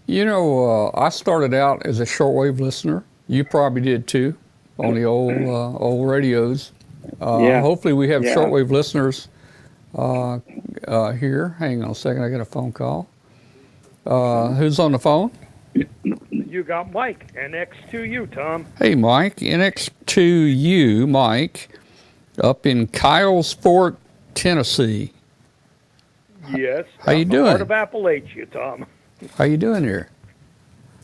Speaker 1: I started out as a shortwave listener. You probably did too, on the old radios.
Speaker 2: Yeah,
Speaker 1: Hopefully, we have
Speaker 2: yeah.
Speaker 1: shortwave listeners here. Hang on a second, I got a phone call. Who's on the phone?
Speaker 3: You got Mike, NX2U, Tom.
Speaker 1: Hey, Mike, NX2U, Mike, up in Kyles Fort, Tennessee.
Speaker 3: Yes.
Speaker 1: How you doing?
Speaker 3: Part of Appalachia, Tom.
Speaker 1: How you doing there?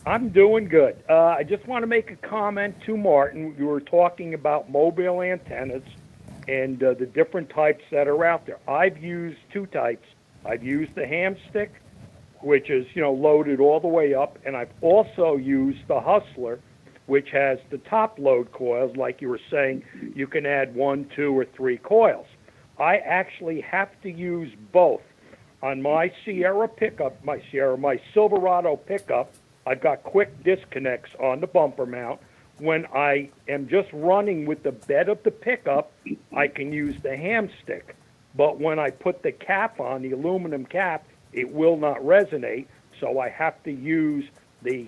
Speaker 3: I'm doing good. I just want to make a comment to Martin. You were talking about mobile antennas and the different types that are out there. I've used two types. I've used the ham stick, which is, loaded all the way up, and I've also used the Hustler, which has the top load coils. Like you were saying, you can add 1, 2, or 3 coils. I actually have to use both. On my Sierra pickup, my Silverado pickup, I've got quick disconnects on the bumper mount. When I am just running with the bed of the pickup, I can use the ham stick. But when I put the cap on, the aluminum cap, it will not resonate, so I have to use the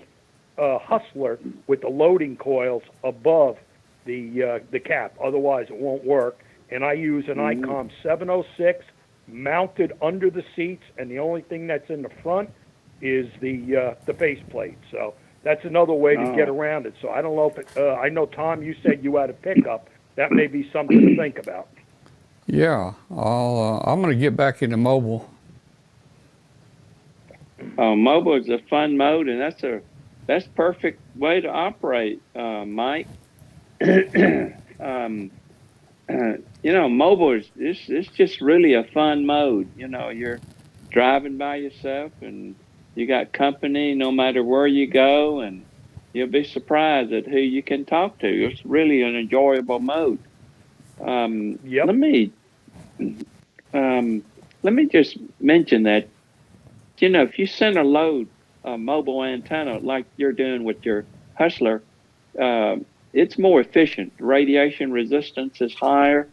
Speaker 3: Hustler with the loading coils above the cap. Otherwise, it won't work. And I use an ICOM 706 mounted under the seats, and the only thing that's in the front is the faceplate. So that's another way to get around it. So I don't know if I know, Tom, you said you had a pickup. That may be something to think about.
Speaker 1: Yeah, I'm going to get back into mobile.
Speaker 2: Mobile is a fun mode, and that's perfect way to operate, Mike. Mobile is it's just really a fun mode. You're driving by yourself, and you got company no matter where you go, and you'll be surprised at who you can talk to. It's really an enjoyable mode.
Speaker 3: Yep.
Speaker 2: Let me just mention that, if you send a load mobile antenna like you're doing with your Hustler, it's more efficient. Radiation resistance is higher,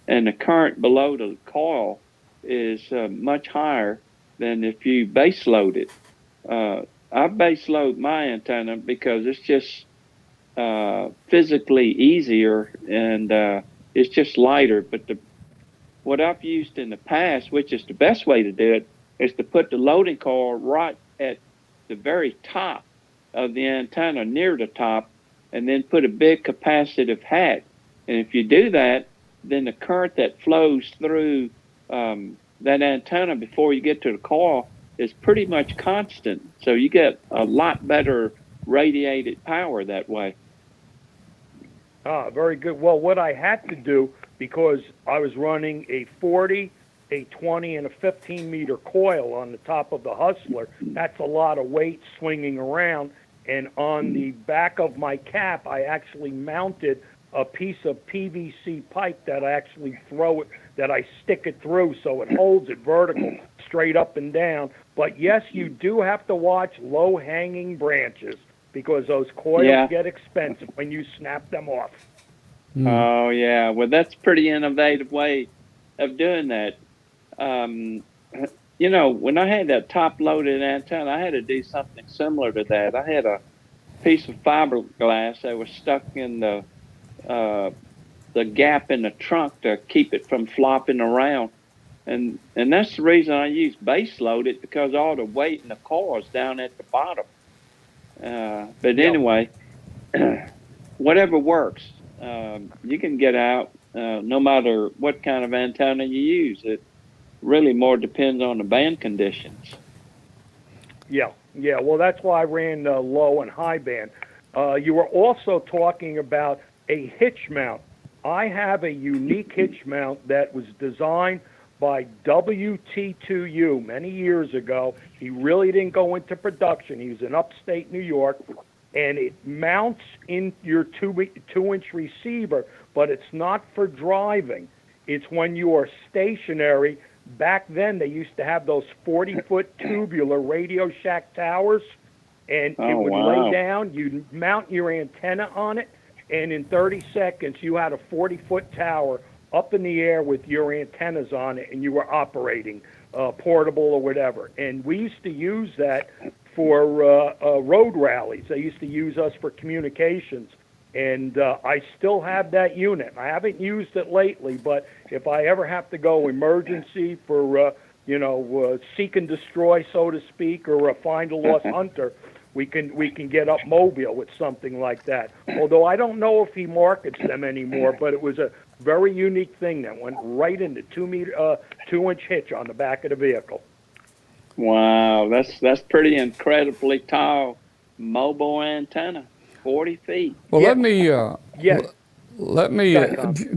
Speaker 2: and the current below the coil is much higher than if you base load it. I base load my antenna because it's just physically easier and it's just lighter. But what I've used in the past, which is the best way to do it, is to put the loading coil right at the very top of the antenna, near the top, and then put a big capacitive hat. And if you do that, then the current that flows through that antenna before you get to the coil is pretty much constant. So you get a lot better radiated power that way.
Speaker 3: Ah, very good. Well, what I had to do, because I was running a 40, a 20, and a 15-meter coil on the top of the Hustler, that's a lot of weight swinging around. And on the back of my cap, I actually mounted a piece of PVC pipe that I actually that I stick it through so it holds it vertical, straight up and down. But yes, you do have to watch low-hanging branches because those coils get expensive when you snap them off.
Speaker 2: Oh, yeah. Well, that's a pretty innovative way of doing that. You know, when I had that top-loaded antenna, I had to do something similar to that. I had a piece of fiberglass that was stuck in the gap in the trunk to keep it from flopping around. And that's the reason I use base loaded, because all the weight in the coil is down at the bottom. But anyway, whatever works, you can get out no matter what kind of antenna you use. It really more depends on the band conditions.
Speaker 3: Yeah. Well, that's why I ran low and high band. You were also talking about a hitch mount. I have a unique hitch mount that was designed by WT2U many years ago. He really didn't go into production. He was in upstate New York, and it mounts in your 2-inch receiver, but it's not for driving. It's when you are stationary. Back then, they used to have those 40-foot tubular Radio Shack towers, and it would lay down. You'd mount your antenna on it, and in 30 seconds, you had a 40-foot tower up in the air with your antennas on it, and you were operating portable or whatever. And we used to use that for road rallies. They used to use us for communications. And I still have that unit. I haven't used it lately, but if I ever have to go emergency for, seek and destroy, so to speak, or find a lost hunter, we can get up mobile with something like that. Although I don't know if he markets them anymore, but it was a very unique thing that went right in the 2-inch hitch on the back of the vehicle.
Speaker 2: Wow, that's pretty incredibly tall mobile antenna, 40 feet.
Speaker 1: Well, let me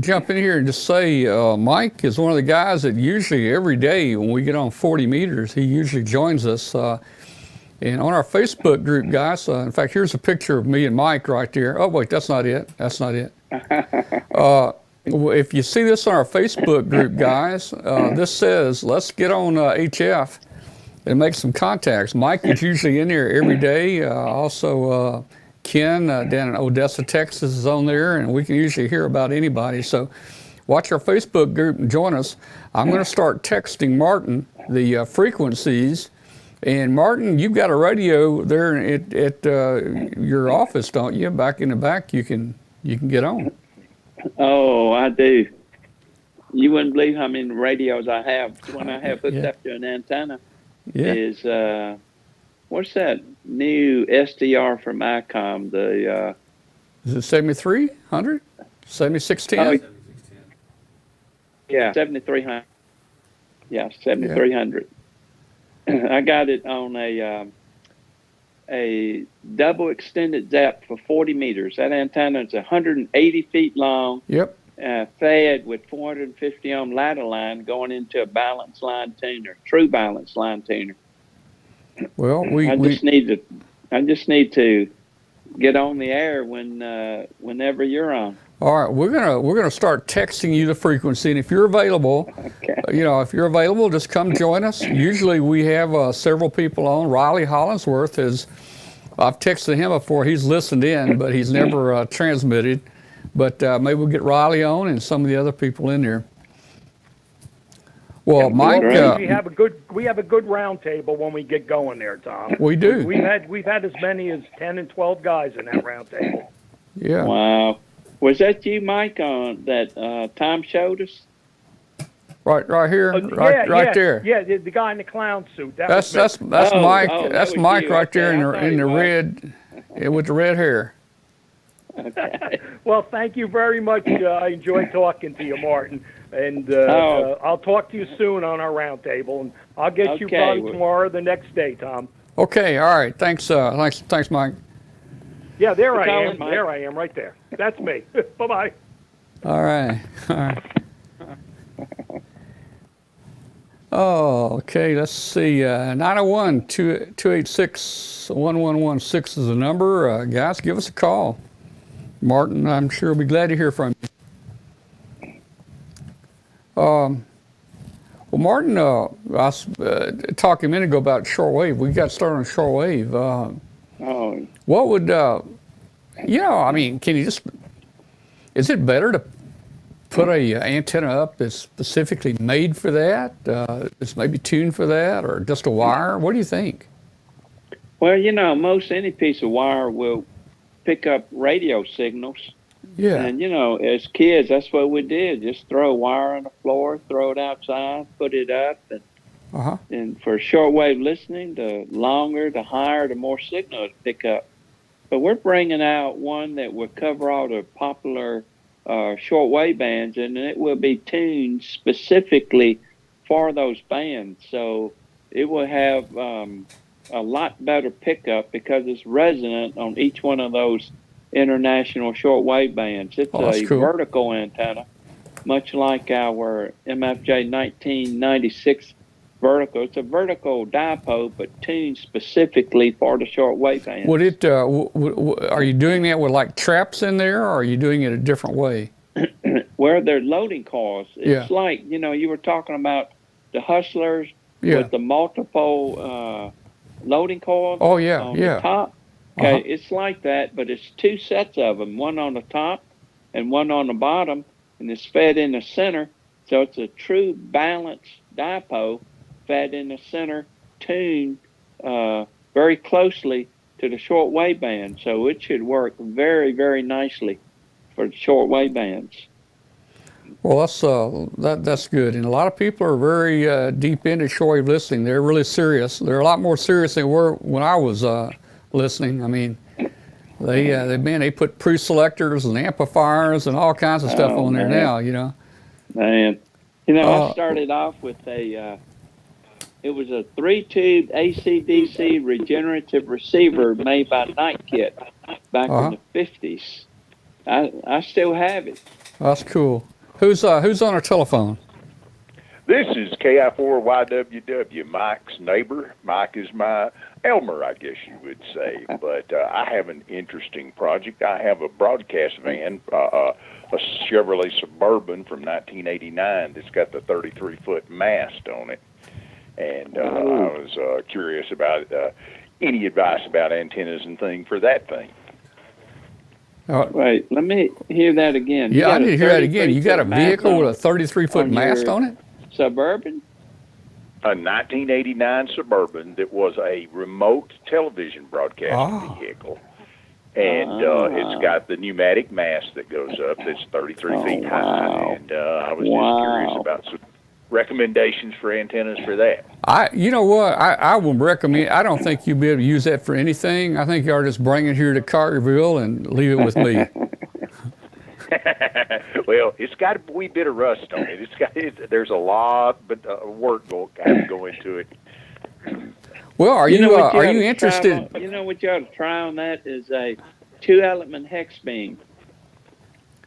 Speaker 1: jump in here and just say, Mike is one of the guys that usually every day when we get on 40 meters, he usually joins us. And on our Facebook group, guys, in fact, here's a picture of me and Mike right there. Oh, wait, that's not it. That's not it. If you see this on our Facebook group, guys, this says, let's get on HF and make some contacts. Mike is usually in there every day. Also, Ken down in Odessa, Texas is on there, and we can usually hear about anybody. So watch our Facebook group and join us. I'm going to start texting Martin the frequencies. And Martin, you've got a radio there at your office, don't you? Back in the back, you can get on.
Speaker 2: Oh, I do. You wouldn't believe how many radios I have. When I have hooked up to an antenna, is what's that new SDR from ICOM? The
Speaker 1: is it 7300, 7610?
Speaker 2: Yeah, 7300. Yeah, 7300. I got it on a double extended zap for 40 meters. That antenna is 180 feet long.
Speaker 1: Yep.
Speaker 2: Fed with 450 ohm ladder line going into a balance line tuner, true balance line tuner.
Speaker 1: Well, I
Speaker 2: just need to get on the air whenever you're on.
Speaker 1: All right, we're gonna start texting you the frequency, and if you're available, if you're available, just come join us. Usually we have several people on. Riley Hollingsworth I've texted him before. He's listened in, but he's never transmitted. But maybe we'll get Riley on and some of the other people in there. Well,
Speaker 3: And
Speaker 1: Mike,
Speaker 3: we have a good round table when we get going there, Tom.
Speaker 1: we do.
Speaker 3: We've had as many as 10 and 12 guys in that round table.
Speaker 1: Yeah.
Speaker 2: Wow. Was that you, Mike, on that Tom showed us?
Speaker 1: Right here, right there.
Speaker 3: Yeah, the guy in the clown suit.
Speaker 1: That's
Speaker 3: was me.
Speaker 1: Mike.
Speaker 2: that
Speaker 1: That's
Speaker 2: was
Speaker 1: Mike
Speaker 2: you.
Speaker 1: right
Speaker 2: Okay,
Speaker 1: there
Speaker 2: I thought
Speaker 1: in
Speaker 2: he
Speaker 1: the
Speaker 2: was.
Speaker 1: red, with the red hair.
Speaker 2: Okay.
Speaker 3: Well, thank you very much. I enjoyed talking to you, Martin. And I'll talk to you soon on our round table. And I'll get you
Speaker 2: Okay,
Speaker 3: probably
Speaker 2: well-
Speaker 3: tomorrow or the next day, Tom.
Speaker 1: Okay. All right. Thanks. Thanks, Mike.
Speaker 3: Yeah, there I
Speaker 2: Call
Speaker 3: am.
Speaker 2: him, Mike.
Speaker 3: There I am, right there. That's me. Bye-bye.
Speaker 1: All right. All right. Oh, okay. Let's see. 901-286-1116 is the number. Guys, give us a call. Martin, I'm sure will be glad to hear from you. Well, Martin, I was talking a minute ago about shortwave. We got started on shortwave.
Speaker 2: Oh,
Speaker 1: What would, I mean, can you just, is it better to put a antenna up that's specifically made for that? It's maybe tuned for that, or just a wire? What do you think?
Speaker 2: well, most any piece of wire will pick up radio signals.
Speaker 1: Yeah.
Speaker 2: And, as kids, that's what we did. Just throw a wire on the floor, throw it outside, put it up.
Speaker 1: Uh-huh.
Speaker 2: And for shortwave listening, the longer, the higher, the more signal it pick up. But we're bringing out one that will cover all the popular shortwave bands, and it will be tuned specifically for those bands. So it will have a lot better pickup because it's resonant on each one of those international shortwave bands. It's
Speaker 1: that's
Speaker 2: a
Speaker 1: cool.
Speaker 2: vertical antenna, much like our MFJ 1996 vertical. It's a vertical dipole, but tuned specifically for the shortwave bands.
Speaker 1: Would it, are you doing that with like traps in there, or are you doing it a different way?
Speaker 2: Where they're loading coils. It's
Speaker 1: Yeah.
Speaker 2: like, you were talking about the hustlers with the multiple loading coils
Speaker 1: Oh, yeah,
Speaker 2: on
Speaker 1: yeah.
Speaker 2: the top. Okay,
Speaker 1: Uh-huh.
Speaker 2: it's like that, but it's two sets of them, one on the top and one on the bottom, and it's fed in the center. So it's a true balanced dipole fed in the center, tuned very closely to the short wave band. So it should work very, very nicely for the short wave bands.
Speaker 1: Well, that's good. And a lot of people are very deep into shortwave listening. They're really serious. They're a lot more serious than they were when I was listening. I mean, they put pre-selectors and amplifiers and all kinds of stuff on there now.
Speaker 2: Man, I started off with it was a 3-tube AC/DC regenerative receiver made by Night Kit back in the 50s. I still have it.
Speaker 1: That's cool. Who's on our telephone?
Speaker 4: This is KI4YWW, Mike's neighbor. Mike is my Elmer, I guess you would say. But I have an interesting project. I have a broadcast van, a Chevrolet Suburban from 1989 that's got the 33-foot mast on it. And I was curious about any advice about antennas and things for that thing.
Speaker 2: Wait, let me hear that again.
Speaker 1: Yeah, I need to hear that again. You got a vehicle with a 33-foot
Speaker 2: on
Speaker 1: mast
Speaker 2: your
Speaker 1: on it?
Speaker 2: Suburban?
Speaker 4: A 1989 Suburban that was a remote television broadcast vehicle. And it's got the pneumatic mast that goes up that's 33 feet high. And I was just curious about some recommendations for antennas for that.
Speaker 1: You know what? I would recommend. I don't think you'd be able to use that for anything. I think you ought to just bring it here to Carterville and leave it with me.
Speaker 4: Well, it's got a wee bit of rust on it. There's a lot of work has to go into it.
Speaker 1: Well, are you interested?
Speaker 2: You know what you ought to try on that is a 2-element hex beam.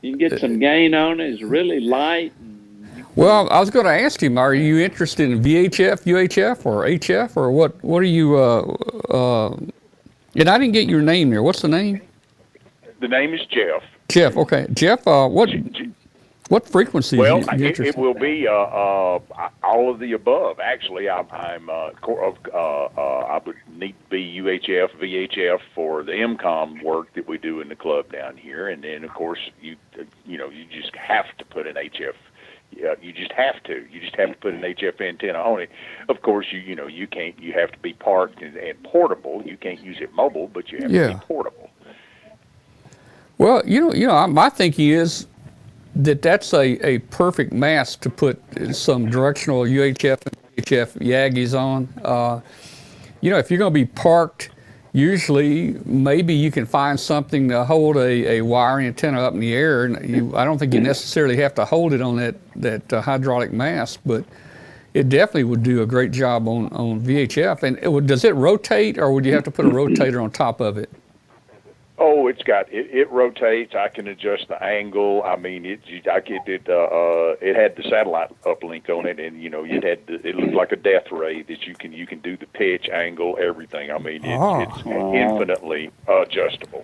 Speaker 2: You can get some gain on it. It's really light.
Speaker 1: Well, I was going to ask him, are you interested in VHF, UHF, or HF, or what are you, and I didn't get your name there. What's the name?
Speaker 4: The name is Jeff.
Speaker 1: Jeff, okay. Jeff, what frequencies are you interested
Speaker 4: it will be all of the above. Actually, I would need to be UHF, VHF for the MCOM work that we do in the club down here, and then of course you just have to put an HF Yeah, you just have to. You just have to put an HF antenna on it. Of course, you can't. You have to be parked and portable. You can't use it mobile, but you have to be portable.
Speaker 1: Well, my thinking is that that's a perfect mask to put some directional UHF and VHF Yagis on. If you're going to be parked, usually maybe you can find something to hold a wire antenna up in the air. And I don't think you necessarily have to hold it on that hydraulic mast, but it definitely would do a great job on VHF. And does it rotate, or would you have to put a rotator on top of it?
Speaker 4: Oh, it rotates. I can adjust the angle. I mean, it had the satellite uplink on it, and it looked like a death ray that you can do the pitch, angle, everything. I mean, it's infinitely adjustable.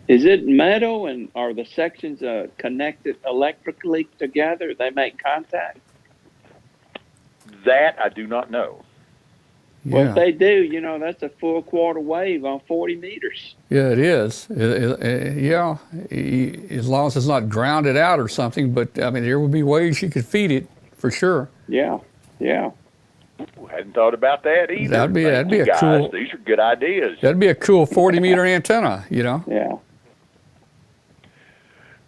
Speaker 2: Is it metal, and are the sections connected electrically together? They make contact?
Speaker 4: That I do not know.
Speaker 2: Well, if they do, that's a full quarter wave on 40 meters.
Speaker 1: Yeah, it is. As long as it's not grounded out or something. But, I mean, there would be ways you could feed it, for sure.
Speaker 2: Yeah.
Speaker 4: Hadn't thought about that either.
Speaker 1: That'd be a
Speaker 4: guys.
Speaker 1: cool.
Speaker 4: These are good ideas.
Speaker 1: That'd be a cool 40-meter antenna,
Speaker 2: Yeah.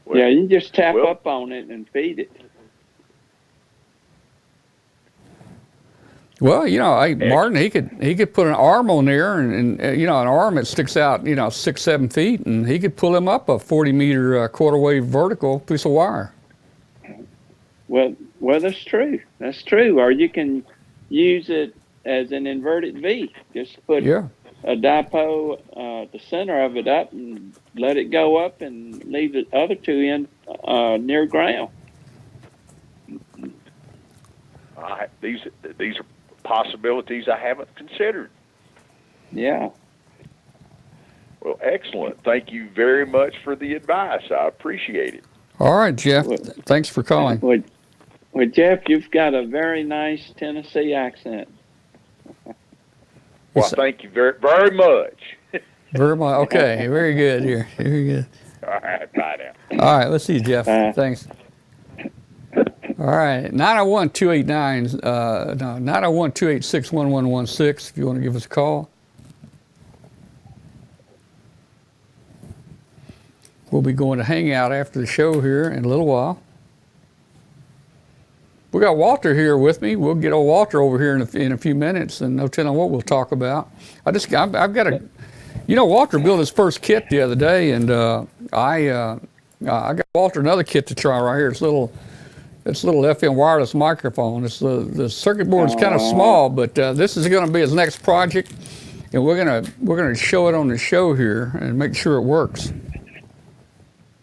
Speaker 4: Well,
Speaker 2: yeah, you can just tap up on it and feed it.
Speaker 1: Well, Martin, he could put an arm on there, and an arm that sticks out, 6-7 feet, and he could pull him up a 40-meter quarter wave vertical piece of wire.
Speaker 2: Well, that's true. That's true. Or you can use it as an inverted V. Just put a dipole, the center of it up, and let it go up, and leave the other two in near ground.
Speaker 4: These are possibilities I haven't considered.
Speaker 2: Yeah.
Speaker 4: Well, excellent. Thank you very much for the advice. I appreciate it.
Speaker 1: All right, Jeff. Thanks for calling.
Speaker 2: Well, Jeff, you've got a very nice Tennessee accent.
Speaker 4: Well, thank you very, very much.
Speaker 1: Very much. Okay. Very good here. Very good.
Speaker 4: All right. Bye now.
Speaker 1: All right. Let's see, Jeff. Thanks. All right, 901-286-1116 if you want to give us a call. We'll be going to Hangout after the show here in a little while. We got Walter here with me. We'll get old Walter over here in a few minutes, and no telling what we'll talk about. I've got a, Walter built his first kit the other day, and I got Walter another kit to try right here. It's little FM wireless microphone. The circuit board is kind of small, but this is going to be his next project, and we're gonna show it on the show here and make sure it works.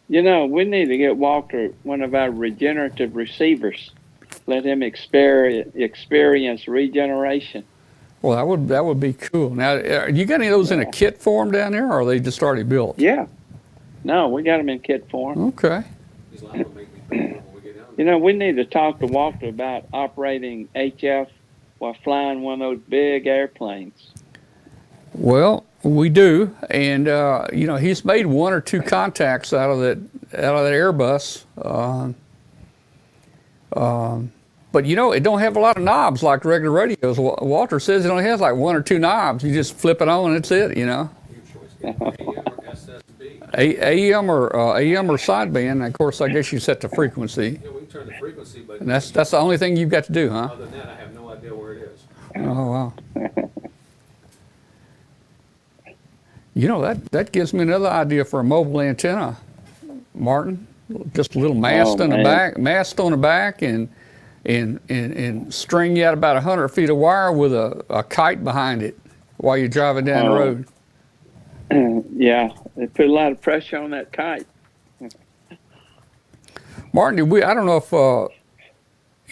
Speaker 2: We need to get Walter one of our regenerative receivers. Let him experience regeneration.
Speaker 1: Well, that would be cool. Now, you got any of those in a kit form down there, or are they just already built?
Speaker 2: Yeah. No, we got them in kit form.
Speaker 1: Okay.
Speaker 2: We need to talk to Walter about operating HF while flying one of those big airplanes.
Speaker 1: Well, we do, and he's made one or two contacts out of that Airbus. But it don't have a lot of knobs like regular radios. Walter says it only has like one or two knobs. You just flip it on and it's it. AM or sideband. And of course, I guess you set the frequency.
Speaker 5: Yeah, we can turn the frequency, but
Speaker 1: and that's the only thing you've got to do, huh?
Speaker 5: Other than that, I have no idea where it is.
Speaker 1: Oh wow. That gives me another idea for a mobile antenna, Martin. Just a little mast on the back, and string you out about 100 feet of wire with a kite behind it while you're driving down the road.
Speaker 2: Yeah, it put a lot of pressure on that kite.
Speaker 1: Martin, I don't know if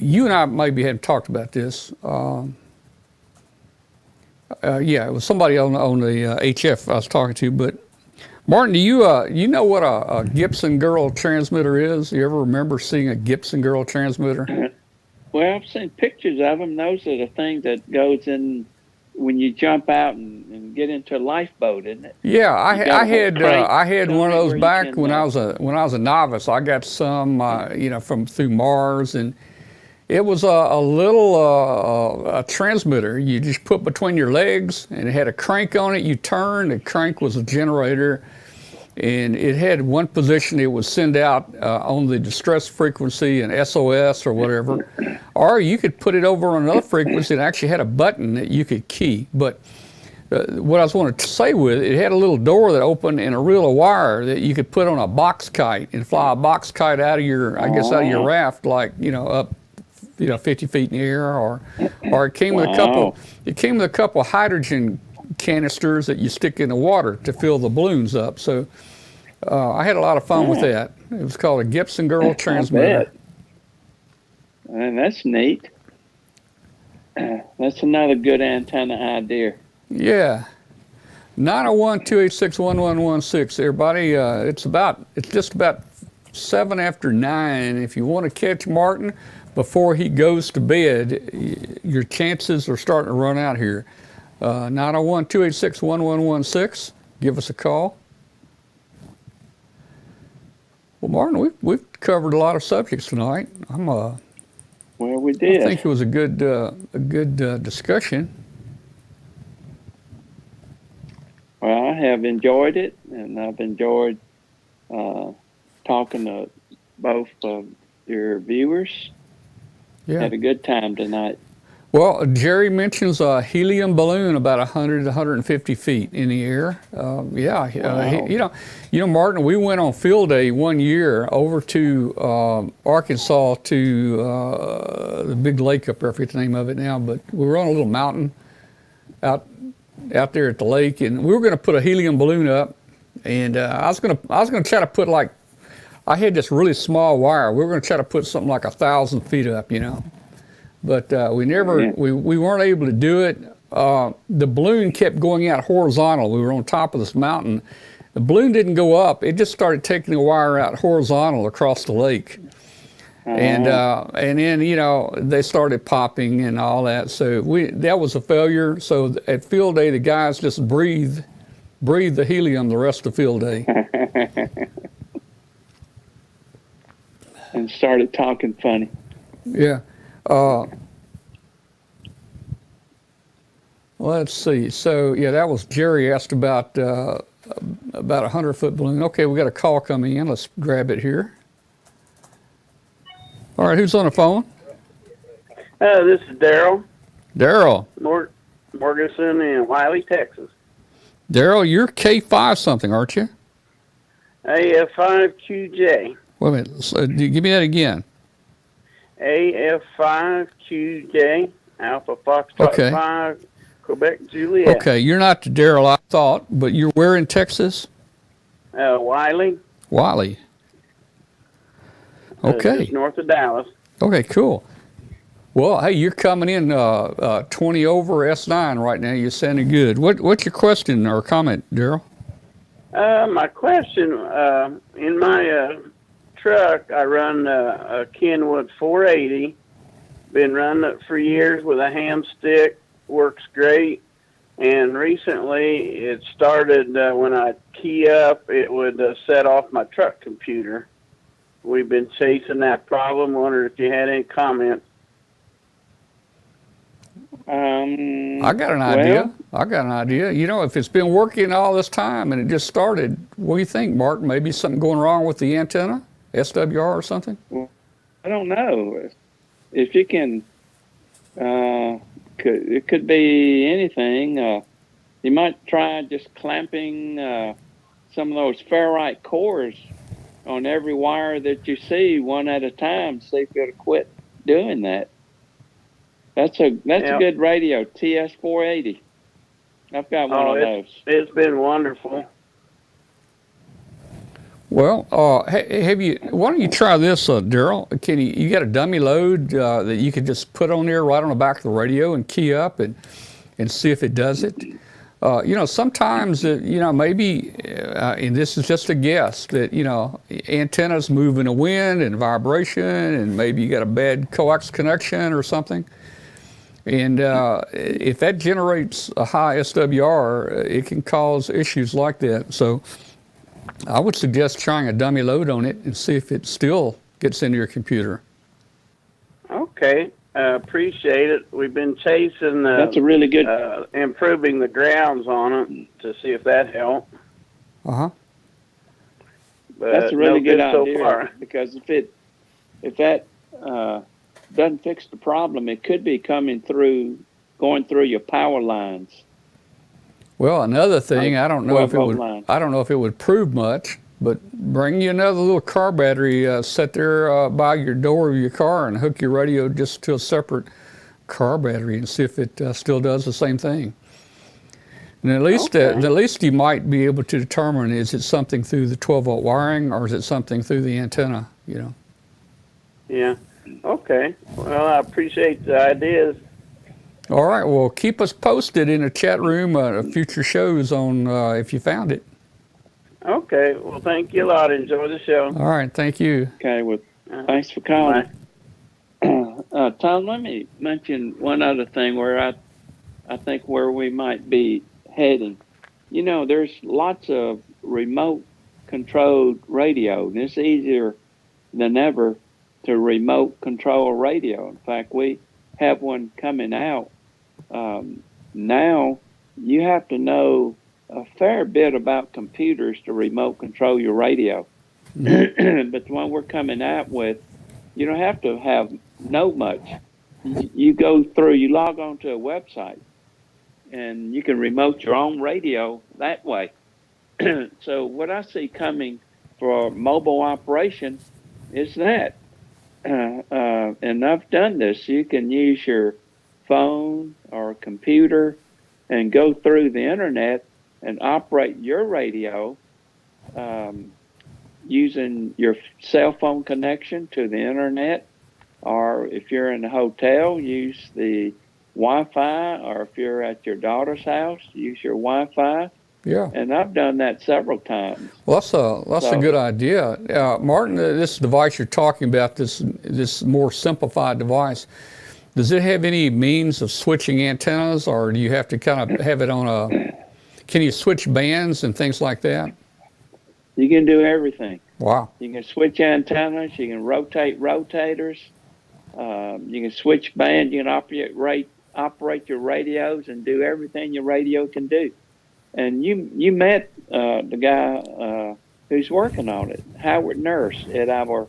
Speaker 1: you and I maybe hadn't talked about this. Yeah, it was somebody on the HF I was talking to, but Martin, do you know what a Gibson Girl transmitter is? You ever remember seeing a Gibson Girl transmitter?
Speaker 2: Well, I've seen pictures of them. Those are the things that goes in when you jump out and get into a lifeboat, isn't it?
Speaker 1: Yeah,
Speaker 2: You got a whole crank
Speaker 1: I had one of those
Speaker 2: where you
Speaker 1: back
Speaker 2: can,
Speaker 1: when I was a novice. I got some from through Mars, and it was a little a transmitter you just put between your legs, and it had a crank on it. You turn, the crank was a generator, and it had one position it would send out on the distress frequency and SOS or whatever, or you could put it over on another frequency. It actually had a button that you could key, but what I was wanting to say with it, it had a little door that opened and a reel of wire that you could put on a box kite and fly a box kite out of your, I guess, out of your raft, like, up, 50 feet in the air, or it came with a couple of hydrogen canisters that you stick in the water to fill the balloons up. So I had a lot of fun with that. It was called a Gibson Girl transmitter.
Speaker 2: And that's neat. That's another good antenna idea.
Speaker 1: Yeah. 901-286-1116, everybody. It's just about 7 after 9. If you want to catch Martin before he goes to bed, your chances are starting to run out here. 901-286-1116. Give us a call. Well, Martin, we've covered a lot of subjects tonight.
Speaker 2: Well, we did.
Speaker 1: I think it was a good discussion.
Speaker 2: Well, I have enjoyed it, and I've enjoyed talking to both of your viewers.
Speaker 1: Yeah.
Speaker 2: Had a good time tonight.
Speaker 1: Well, Jerry mentions a helium balloon about 100 to 150 feet in the air.
Speaker 2: Wow.
Speaker 1: Martin, we went on field day one year over to Arkansas to the big lake up there. I forget the name of it now, but we were on a little mountain out there at the lake, and we were going to put a helium balloon up, and I was going to try to put, like, I had this really small wire. We were going to try to put something like 1,000 feet up, but we weren't able to do it. The balloon kept going out horizontal. We were on top of this mountain. The balloon didn't go up. It just started taking the wire out horizontal across the lake. And then they started popping and all that. So that was a failure. So at field day, the guys just breathed the helium the rest of field day.
Speaker 2: And started talking funny.
Speaker 1: Yeah. Let's see. So that was Jerry asked about a 100-foot balloon. Okay, we got a call coming in. Let's grab it here. All right, who's on the phone?
Speaker 6: This is Daryl.
Speaker 1: Daryl.
Speaker 6: Morganson in Wiley, Texas.
Speaker 1: Daryl, you're K5 something, aren't you?
Speaker 6: AF5QJ.
Speaker 1: Wait a minute. So, give me that again.
Speaker 6: AF5QJ, Alpha Foxtrot 5, Quebec Juliet.
Speaker 1: Okay, you're not the Daryl I thought, but you're where in Texas?
Speaker 6: Wiley.
Speaker 1: Wiley. Okay.
Speaker 6: Just north of Dallas.
Speaker 1: Okay, cool. Well, hey, you're coming in 20 over S9 right now. You're sounding good. What's your question or comment, Daryl?
Speaker 6: My question, in my truck, I run a Kenwood 480. Been running it for years with a ham stick. Works great. And recently, it started when I key up, it would set off my truck computer. We've been chasing that problem. Wondered if you had any comments.
Speaker 1: I got an idea. If it's been working all this time and it just started, what do you think, Martin? Maybe something going wrong with the antenna, SWR or something?
Speaker 2: I don't know. If you can, it could be anything. You might try just clamping some of those ferrite cores on every wire that you see one at a time. See if you'll quit doing that. That's a good radio, TS480. I've got one of those.
Speaker 6: It's been wonderful.
Speaker 1: Well, why don't you try this, Daryl? You got a dummy load that you could just put on there right on the back of the radio and key up and see if it does it? Sometimes, maybe, and this is just a guess, that, antennas move in a wind and vibration, and maybe you got a bad coax connection or something. And if that generates a high SWR, it can cause issues like that. So I would suggest trying a dummy load on it and see if it still gets into your computer.
Speaker 6: Okay, appreciate it. We've been chasing
Speaker 2: That's a really good.
Speaker 6: improving the grounds on it to see if that helped.
Speaker 1: Uh-huh.
Speaker 6: But
Speaker 2: That's a really
Speaker 6: no
Speaker 2: good
Speaker 6: so
Speaker 2: idea
Speaker 6: far.
Speaker 2: because if that doesn't fix the problem, it could be going through your power lines.
Speaker 1: Well, another thing, I don't know if it
Speaker 2: 12-volt
Speaker 1: would.
Speaker 2: line.
Speaker 1: I don't know if it would prove much, but bring you another little car battery, set there by your door of your car, and hook your radio just to a separate car battery, and see if it still does the same thing. And at least you might be able to determine, is it something through the 12-volt wiring, or is it something through the antenna? You know.
Speaker 6: Yeah. Okay. Well, I appreciate the ideas.
Speaker 1: All right. Well, keep us posted in the chat room future shows on if you found it.
Speaker 6: Okay. Well, thank you a lot. Enjoy the show.
Speaker 1: All right. Thank you.
Speaker 2: Okay, well, thanks for calling. Tom, let me mention one other thing where I think where we might be heading. You know, there's lots of remote controlled radio, and it's easier than ever to remote control a radio. In fact, we have one coming out. Now you have to know a fair bit about computers to remote control your radio.
Speaker 1: Mm-hmm.
Speaker 2: But the one we're coming out with, you don't have to know much. You go through, you log on to a website, and you can remote your own radio that way. So what I see coming for mobile operation is that. And I've done this. You can use your phone or computer and go through the internet and operate your radio using your cell phone connection to the internet, or if you're in a hotel, use the Wi-Fi, or if you're at your daughter's house, use your Wi-Fi.
Speaker 1: Yeah.
Speaker 2: And I've done that several times.
Speaker 1: Well, that's a good idea. Martin, this device you're talking about, this more simplified device, does it have any means of switching antennas, or do you have to kind of have it on can you switch bands and things like that?
Speaker 2: You can do everything.
Speaker 1: Wow.
Speaker 2: You can switch antennas. You can rotate rotators. You can switch bands. You can operate your radios and do everything your radio can do. And you met the guy who's working on it, Howard Nurse, at our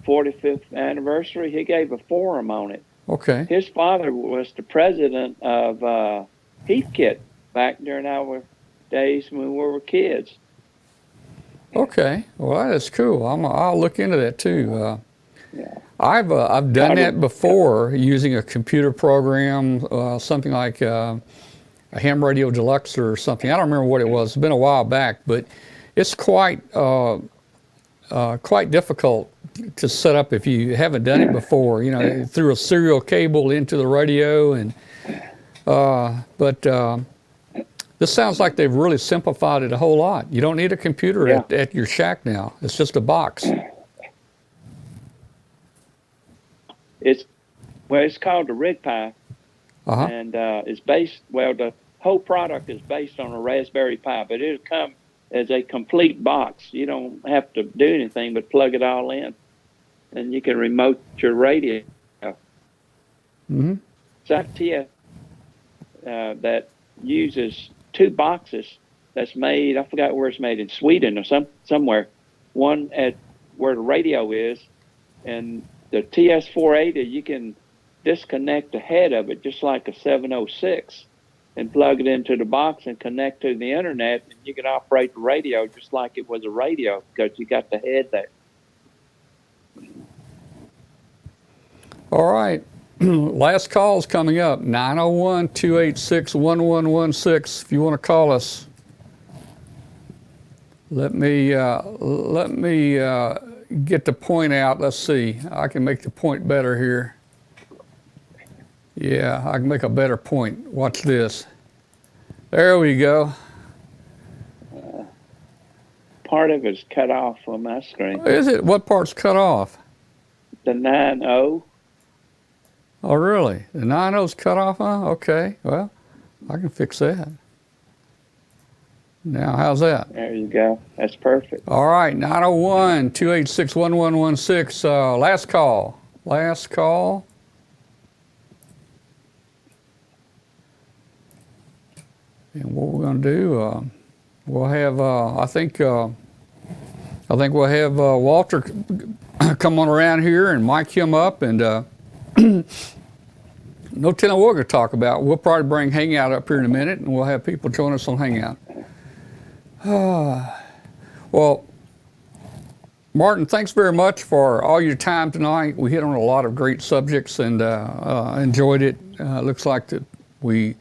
Speaker 2: 45th anniversary. He gave a forum on it.
Speaker 1: Okay.
Speaker 2: His father was the president of Heathkit back during our days when we were kids.
Speaker 1: Okay. Well, that is cool. I'll look into that too.
Speaker 2: Yeah.
Speaker 1: I've done that before using a computer program, something like a Ham Radio Deluxe or something. I don't remember what it was. It's been a while back, but it's quite difficult to set up if you haven't done it before. You know, through a serial cable into the radio, and this sounds like they've really simplified it a whole lot. You don't need a computer at your shack now. It's just a box.
Speaker 2: It's called the RigPi, and it's based. Well, the whole product is based on a Raspberry Pi, but it'll come as a complete box. You don't have to do anything but plug it all in, and you can remote your radio.
Speaker 1: Mm-hmm.
Speaker 2: Satya that uses two boxes that's made. I forgot where it's made, in Sweden or somewhere. One at where the radio is, and the TS480, you can disconnect the head of it just like a 706 and plug it into the box and connect to the internet, and you can operate the radio just like it was a radio because you got the head there.
Speaker 1: All right. Last call's coming up, 901-286-1116. If you want to call us, let me get the point out. Let's see. I can make the point better here. Yeah, I can make a better point. Watch this. There we go.
Speaker 2: Part of it's cut off on my screen.
Speaker 1: Is it? What part's cut off?
Speaker 2: The 90.
Speaker 1: Oh, really? The 90's cut off, huh? Okay, well, I can fix that. Now, how's that?
Speaker 2: There you go. That's perfect.
Speaker 1: All right, 901-286-1116. Last call. Last call. And what we're going to do, we'll have, I think we'll have Walter come on around here and mic him up, and no telling what we're going to talk about. We'll probably bring Hangout up here in a minute, and we'll have people join us on Hangout. Well, Martin, thanks very much for all your time tonight. We hit on a lot of great subjects and enjoyed it. Looks like that we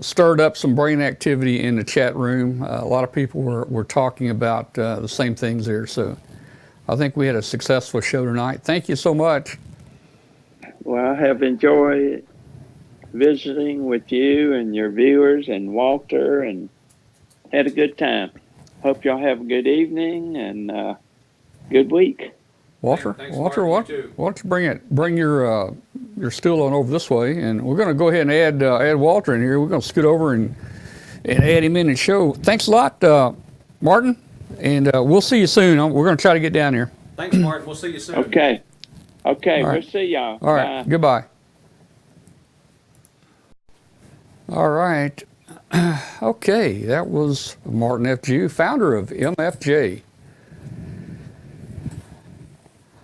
Speaker 1: stirred up some brain activity in the chat room. A lot of people were talking about the same things there. So I think we had a successful show tonight. Thank you so much.
Speaker 2: Well, I have enjoyed visiting with you and your viewers and Walter, and had a good time. Hope y'all have a good evening and good week.
Speaker 1: Walter,
Speaker 5: Thanks,
Speaker 1: Walter,
Speaker 5: Mark. You
Speaker 1: why
Speaker 5: too.
Speaker 1: don't you bring your stool on over this way, and we're going to go ahead and add Walter in here. We're going to scoot over and add him in the show. Thanks a lot, Martin, and we'll see you soon. We're going to try to get down here.
Speaker 5: Thanks, Martin. We'll see you soon.
Speaker 2: Okay. Okay,
Speaker 1: All right.
Speaker 2: we'll see y'all.
Speaker 1: All right,
Speaker 2: Bye.
Speaker 1: goodbye. All right. Okay, that was Martin F. Jew, founder of MFJ.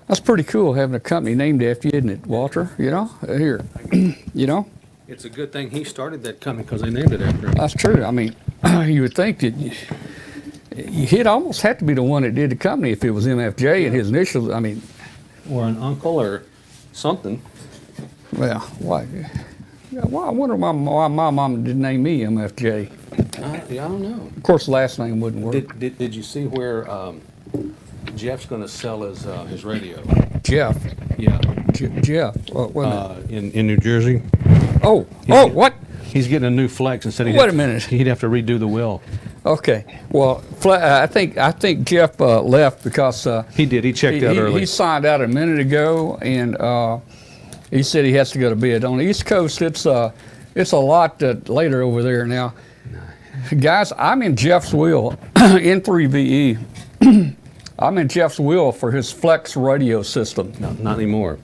Speaker 1: That's pretty cool having a company named after you, isn't it, Walter? You know, here, you know,
Speaker 5: It's a good thing he started that company because they named it after him.
Speaker 1: that's true. I mean, you would think that he'd almost have to be the one that did the company if it was MFJ and his initials. I mean,
Speaker 5: Or an uncle or something.
Speaker 1: well, why? Well, I wonder why my mom didn't name me MFJ.
Speaker 5: Yeah, I don't know.
Speaker 1: Of course, the last name wouldn't work.
Speaker 5: Did you see where Jeff's going to sell his radio?
Speaker 1: Jeff.
Speaker 5: Yeah.
Speaker 1: Jeff. Wait a minute.
Speaker 5: In New Jersey.
Speaker 1: Oh,
Speaker 5: he's-
Speaker 1: what?
Speaker 5: He's getting a new Flex instead of
Speaker 1: Wait a minute.
Speaker 5: He'd have to redo the will.
Speaker 1: Okay. Well, I think Jeff left because
Speaker 5: He did. He checked out early.
Speaker 1: he signed out a minute ago, and he said he has to go to bed. On the East Coast, it's a lot later over there now. Guys, I'm in Jeff's wheel, N3VE. I'm in Jeff's wheel for his Flex radio system.
Speaker 5: No, not anymore.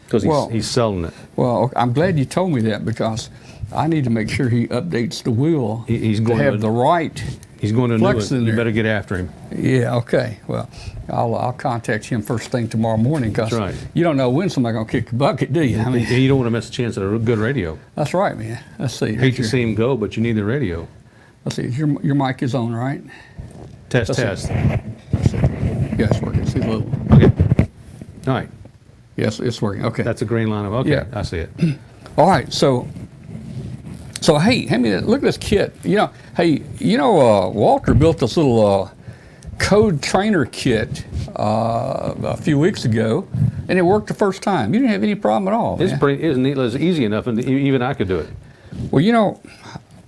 Speaker 5: Because
Speaker 1: Well-
Speaker 5: he's selling it.
Speaker 1: Well, I'm glad you told me that because I need to make sure he updates the wheel
Speaker 5: He's
Speaker 1: to
Speaker 5: going
Speaker 1: have
Speaker 5: to-
Speaker 1: the right.
Speaker 5: He's going to new
Speaker 1: Flex
Speaker 5: it.
Speaker 1: in
Speaker 5: You
Speaker 1: there.
Speaker 5: better get after him.
Speaker 1: Yeah, okay. Well, I'll contact him first thing tomorrow morning because
Speaker 5: That's right.
Speaker 1: you don't know when somebody's going to kick the bucket, do you? I mean,
Speaker 5: You don't want to miss a chance at a good radio.
Speaker 1: that's right, man. Let's see.
Speaker 5: Hate to see him go, but you need the radio.
Speaker 1: Let's see. Your mic is on, right?
Speaker 5: Test,
Speaker 1: Let's see.
Speaker 5: test.
Speaker 1: Yeah, it's working. See the little.
Speaker 5: Okay. All right.
Speaker 1: Yes, it's working. Okay.
Speaker 5: That's a green line of, okay,
Speaker 1: Yeah.
Speaker 5: I see it.
Speaker 1: All right. So hey, hand me that. Look at this kit. Walter built this little code trainer kit a few weeks ago, and it worked the first time. You didn't have any problem at all.
Speaker 5: It's
Speaker 1: man.
Speaker 5: pretty, it's easy enough, and even I could do it.
Speaker 1: Well,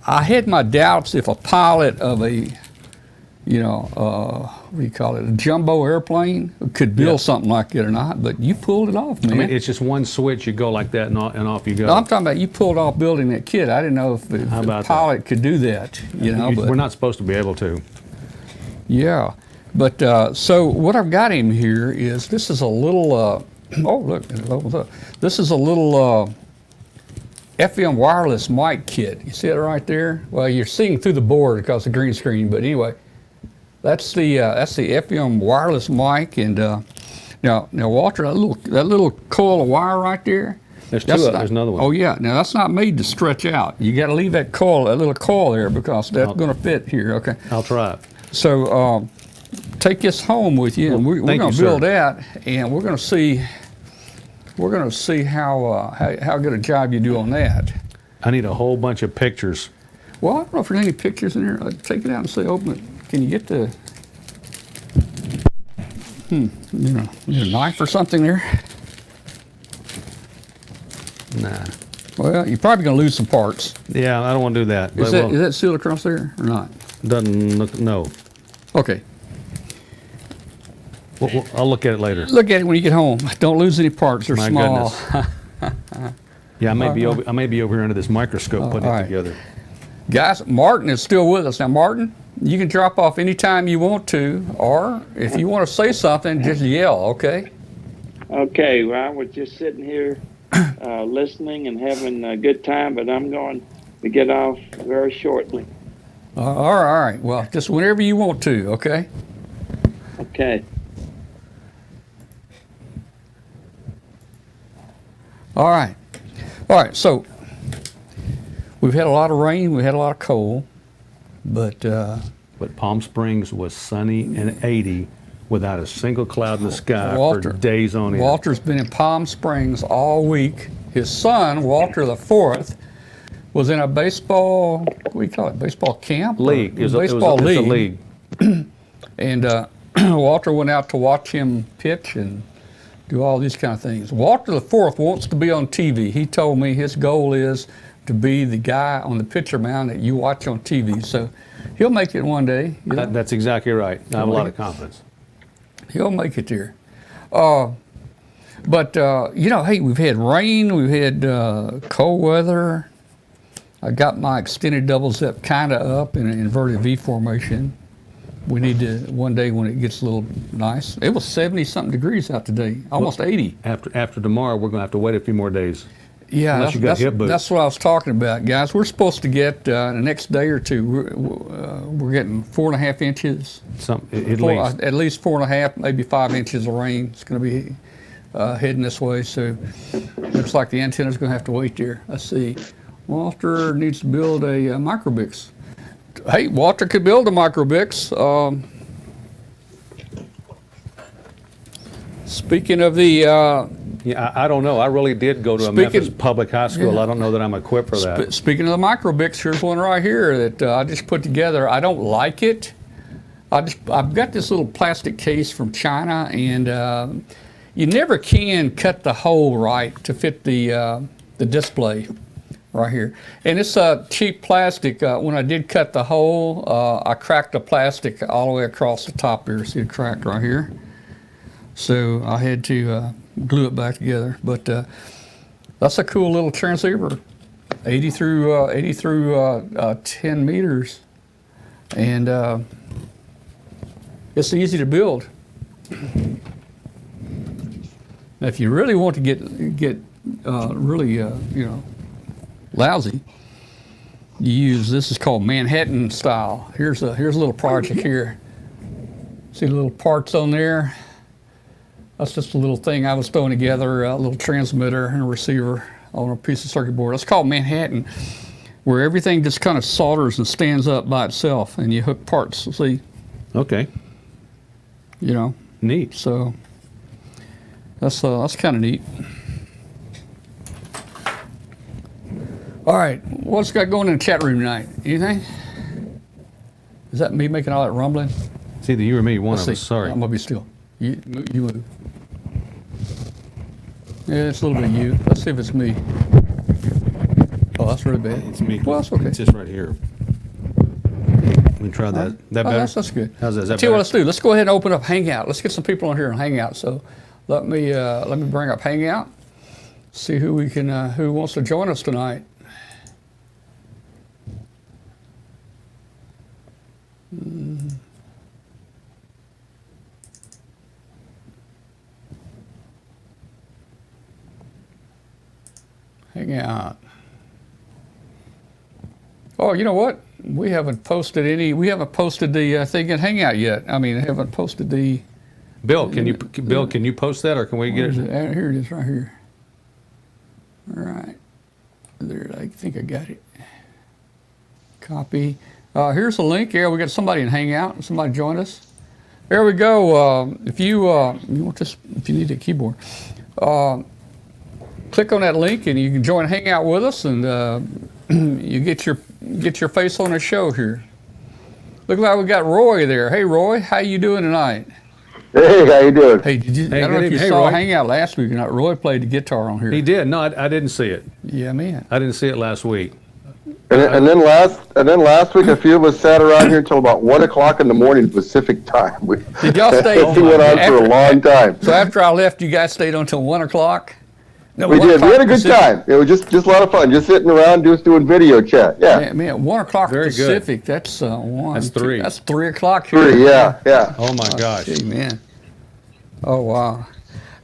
Speaker 1: I had my doubts if a pilot of a, what do you call it, a jumbo airplane could build
Speaker 5: Yeah.
Speaker 1: something like it or not, but you pulled it off, man.
Speaker 5: I mean, it's just one switch, you go like that, and off you go.
Speaker 1: No, I'm talking about you pulled off building that kit. I didn't know if
Speaker 5: How
Speaker 1: a
Speaker 5: about
Speaker 1: pilot could do that, but
Speaker 5: We're not supposed to be able to.
Speaker 1: yeah. But so what I've got him here is this is a little, oh, look, this is a little FM wireless mic kit. You see it right there? Well, you're seeing through the board because of the green screen, but anyway, that's the FM wireless mic. And now, Walter, that little coil of wire right there.
Speaker 5: There's
Speaker 1: that's
Speaker 5: two.
Speaker 1: not-
Speaker 5: There's another one.
Speaker 1: Oh yeah. Now that's not made to stretch out. You got to leave that little coil there because that's going to fit here. Okay.
Speaker 5: I'll try it.
Speaker 1: So take this home with you, and we're
Speaker 5: Thank
Speaker 1: going
Speaker 5: you,
Speaker 1: to build
Speaker 5: sir.
Speaker 1: that, and we're going to see how good a job you do on that.
Speaker 5: I need a whole bunch of pictures.
Speaker 1: Well, I don't know if there's any pictures in here. Take it out and say, open it. Can you get the need a knife or something there?
Speaker 5: Nah.
Speaker 1: Well, you're probably going to lose some parts.
Speaker 5: Yeah, I don't want to do that.
Speaker 1: Is that sealed across there or not?
Speaker 5: Doesn't look, no.
Speaker 1: Okay.
Speaker 5: I'll look at it later.
Speaker 1: Look at it when you get home. Don't lose any parts. They're
Speaker 5: My
Speaker 1: small.
Speaker 5: goodness. Yeah, I may be over here under this microscope putting
Speaker 1: all
Speaker 5: it
Speaker 1: right.
Speaker 5: together.
Speaker 1: Guys, Martin is still with us. Now, Martin, you can drop off anytime you want to, or if you want to say something, just yell, okay?
Speaker 2: Okay, well, I was just sitting here listening and having a good time, but I'm going to get off very shortly.
Speaker 1: All right. Well, just whenever you want to, okay?
Speaker 2: Okay.
Speaker 1: All right. All right, so we've had a lot of rain, we had a lot of cold, but
Speaker 5: But Palm Springs was sunny and 80 without a single cloud in the sky
Speaker 1: Walter,
Speaker 5: for days on end.
Speaker 1: Walter's been in Palm Springs all week. His son, Walter the Fourth, was in a baseball, what do we call it, baseball camp?
Speaker 5: League. It was
Speaker 1: Baseball
Speaker 5: a league.
Speaker 1: And Walter went out to watch him pitch and do all these kind of things. Walter the Fourth wants to be on TV. He told me his goal is to be the guy on the pitcher mound that you watch on TV. So he'll make it one day. You know?
Speaker 5: That's exactly right. I have a lot of confidence.
Speaker 1: He'll make it there. But you know, hey, we've had rain, we've had cold weather. I got my extended double zip kind of up in an inverted V formation. We need to, one day when it gets a little nice. It was 70-something degrees out today, almost 80.
Speaker 5: After tomorrow, we're going to have to wait a few more days.
Speaker 1: Yeah,
Speaker 5: Unless you got hip boots.
Speaker 1: that's what I was talking about, guys. We're supposed to get the next day or two. We're getting 4.5 inches. At least 4.5, maybe 5 inches of rain. It's going to be heading this way. So looks like the antenna's going to have to wait there. Let's see. Walter needs to build a microbix. Hey, Walter could build a microbix. Speaking of the.
Speaker 5: Yeah, I don't know. I really did go to a Memphis public high school. Yeah. I don't know that I'm equipped for that.
Speaker 1: Speaking of the microbix, here's one right here that I just put together. I don't like it. I've got this little plastic case from China, and you never can cut the hole right to fit the display right here. And it's cheap plastic. When I did cut the hole, I cracked the plastic all the way across the top here. See it cracked right here? So I had to glue it back together. But that's a cool little transceiver, 80 through 10 meters, and it's easy to build. Now, if you really want to get really lousy, you use this is called Manhattan style. Here's a little project here. See the little parts on there? That's just a little thing I was throwing together, a little transmitter and a receiver on a piece of circuit board. It's called Manhattan, where everything just kind of solders and stands up by itself, and you hook parts. See?
Speaker 5: Okay.
Speaker 1: You know.
Speaker 5: Neat.
Speaker 1: So that's kind of neat. All right, what's got going in the chat room tonight? Anything? Is that me making all that rumbling?
Speaker 5: It's either you or me, one of us. Sorry.
Speaker 1: I'm gonna be still. You move. Yeah, it's a little bit of you. Let's see if it's me. Oh, that's really bad.
Speaker 5: It's me.
Speaker 1: Well, that's okay.
Speaker 5: It's just right here. Let me try that. That better?
Speaker 1: That's good.
Speaker 5: How's that? Is that
Speaker 1: Tell you what,
Speaker 5: better?
Speaker 1: let's do. Let's go ahead and open up Hangout. Let's get some people on here on Hangout. So let me bring up Hangout. See who we can who wants to join us tonight. Hangout. Oh, you know what? We haven't posted the thing in Hangout yet. I mean, I haven't posted the.
Speaker 5: Bill, can you post that, or can we get it?
Speaker 1: Here it is, right here. All right, there. I think I got it. Copy. Here's a link. Yeah, we got somebody in Hangout. Somebody joined us. There we go. If you want this, if you need a keyboard, click on that link and you can join Hangout with us, and you get your face on the show here. Look like we got Roy there. Hey, Roy, how you doing tonight?
Speaker 7: Hey, how you doing?
Speaker 1: Hey, I don't know if you saw Hangout last week or not. Roy played the guitar on here.
Speaker 5: He did. No, I didn't see it.
Speaker 1: Yeah, man.
Speaker 5: I didn't see it last week.
Speaker 7: And then last week, a few of us sat around here until about 1 o'clock in the morning Pacific time.
Speaker 1: Did y'all stay?
Speaker 7: It went on for a long time.
Speaker 1: So after I left, you guys stayed until 1 o'clock. No,
Speaker 7: We
Speaker 1: 1
Speaker 7: did. We had a
Speaker 1: o'clock
Speaker 7: good
Speaker 1: Pacific.
Speaker 7: time. It was just a lot of fun. Just sitting around, just doing video chat. Yeah.
Speaker 1: Man, 1 o'clock
Speaker 5: Very good.
Speaker 1: Pacific. That's one.
Speaker 5: That's
Speaker 1: two-
Speaker 5: 3.
Speaker 1: That's 3 o'clock here.
Speaker 7: 3. Yeah. Yeah.
Speaker 5: Oh my gosh.
Speaker 1: Gee, man. Oh wow.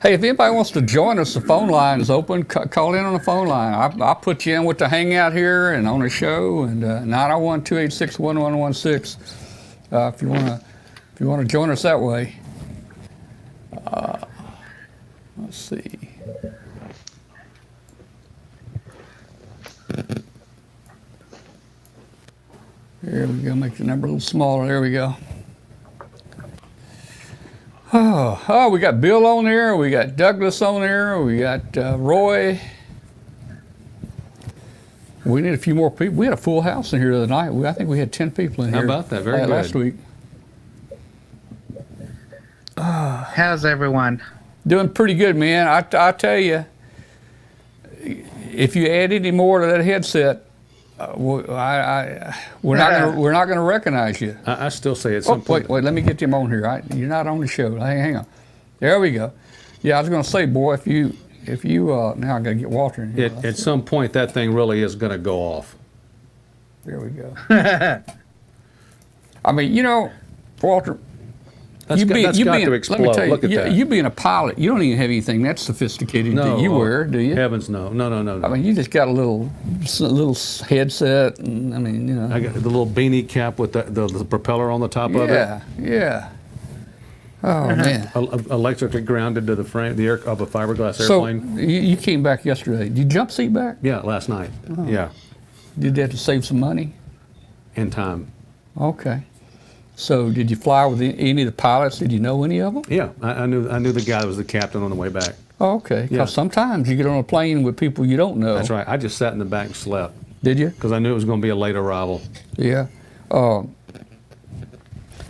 Speaker 1: Hey, if anybody wants to join us, the phone line is open. Call in on the phone line. I'll put you in with the Hangout here and on the show, and 901-286-1116. If you wanna join us that way. Let's see. There we go. Make the number a little smaller. There we go. Oh, we got Bill on there. We got Douglas on there. We got Roy. We need a few more people. We had a full house in here the other night. I think we had 10 people in
Speaker 5: How
Speaker 1: here.
Speaker 5: about that? Very good.
Speaker 1: Last week.
Speaker 8: How's everyone?
Speaker 1: Doing pretty good, man. I tell you, if you add any more to that headset, we're not gonna recognize you.
Speaker 5: I still say at
Speaker 1: Oh,
Speaker 5: some point.
Speaker 1: wait, let me get him on here. You're not on the show. Hang on. There we go. Yeah, I was gonna say, boy, if you now I gotta get Walter in here.
Speaker 5: At some point, that thing really is going to go off.
Speaker 1: There we go. I mean, Walter,
Speaker 5: That's got to explode.
Speaker 1: let me tell you,
Speaker 5: Look at that.
Speaker 1: you being a pilot, you don't even have anything that sophisticated that you wear, do you?
Speaker 5: Heavens, no. No.
Speaker 1: I mean, you just got a little headset, and I mean,
Speaker 5: I got the little beanie cap with the propeller on the top of it.
Speaker 1: Yeah. Oh man.
Speaker 5: Electrically grounded to the frame, the air of a fiberglass
Speaker 1: So
Speaker 5: airplane.
Speaker 1: you came back yesterday. Did you jump seat back?
Speaker 5: Yeah, last night.
Speaker 1: Oh.
Speaker 5: Yeah,
Speaker 1: Did you have to save some money?
Speaker 5: in time.
Speaker 1: Okay. So did you fly with any of the pilots? Did you know any of them?
Speaker 5: Yeah, I knew the guy that was the captain on the way back.
Speaker 1: Oh, okay. Because
Speaker 5: Yeah.
Speaker 1: sometimes you get on a plane with people you don't know.
Speaker 5: That's right. I just sat in the back and slept
Speaker 1: Did you?
Speaker 5: because I knew it was going to be a late arrival.
Speaker 1: Yeah.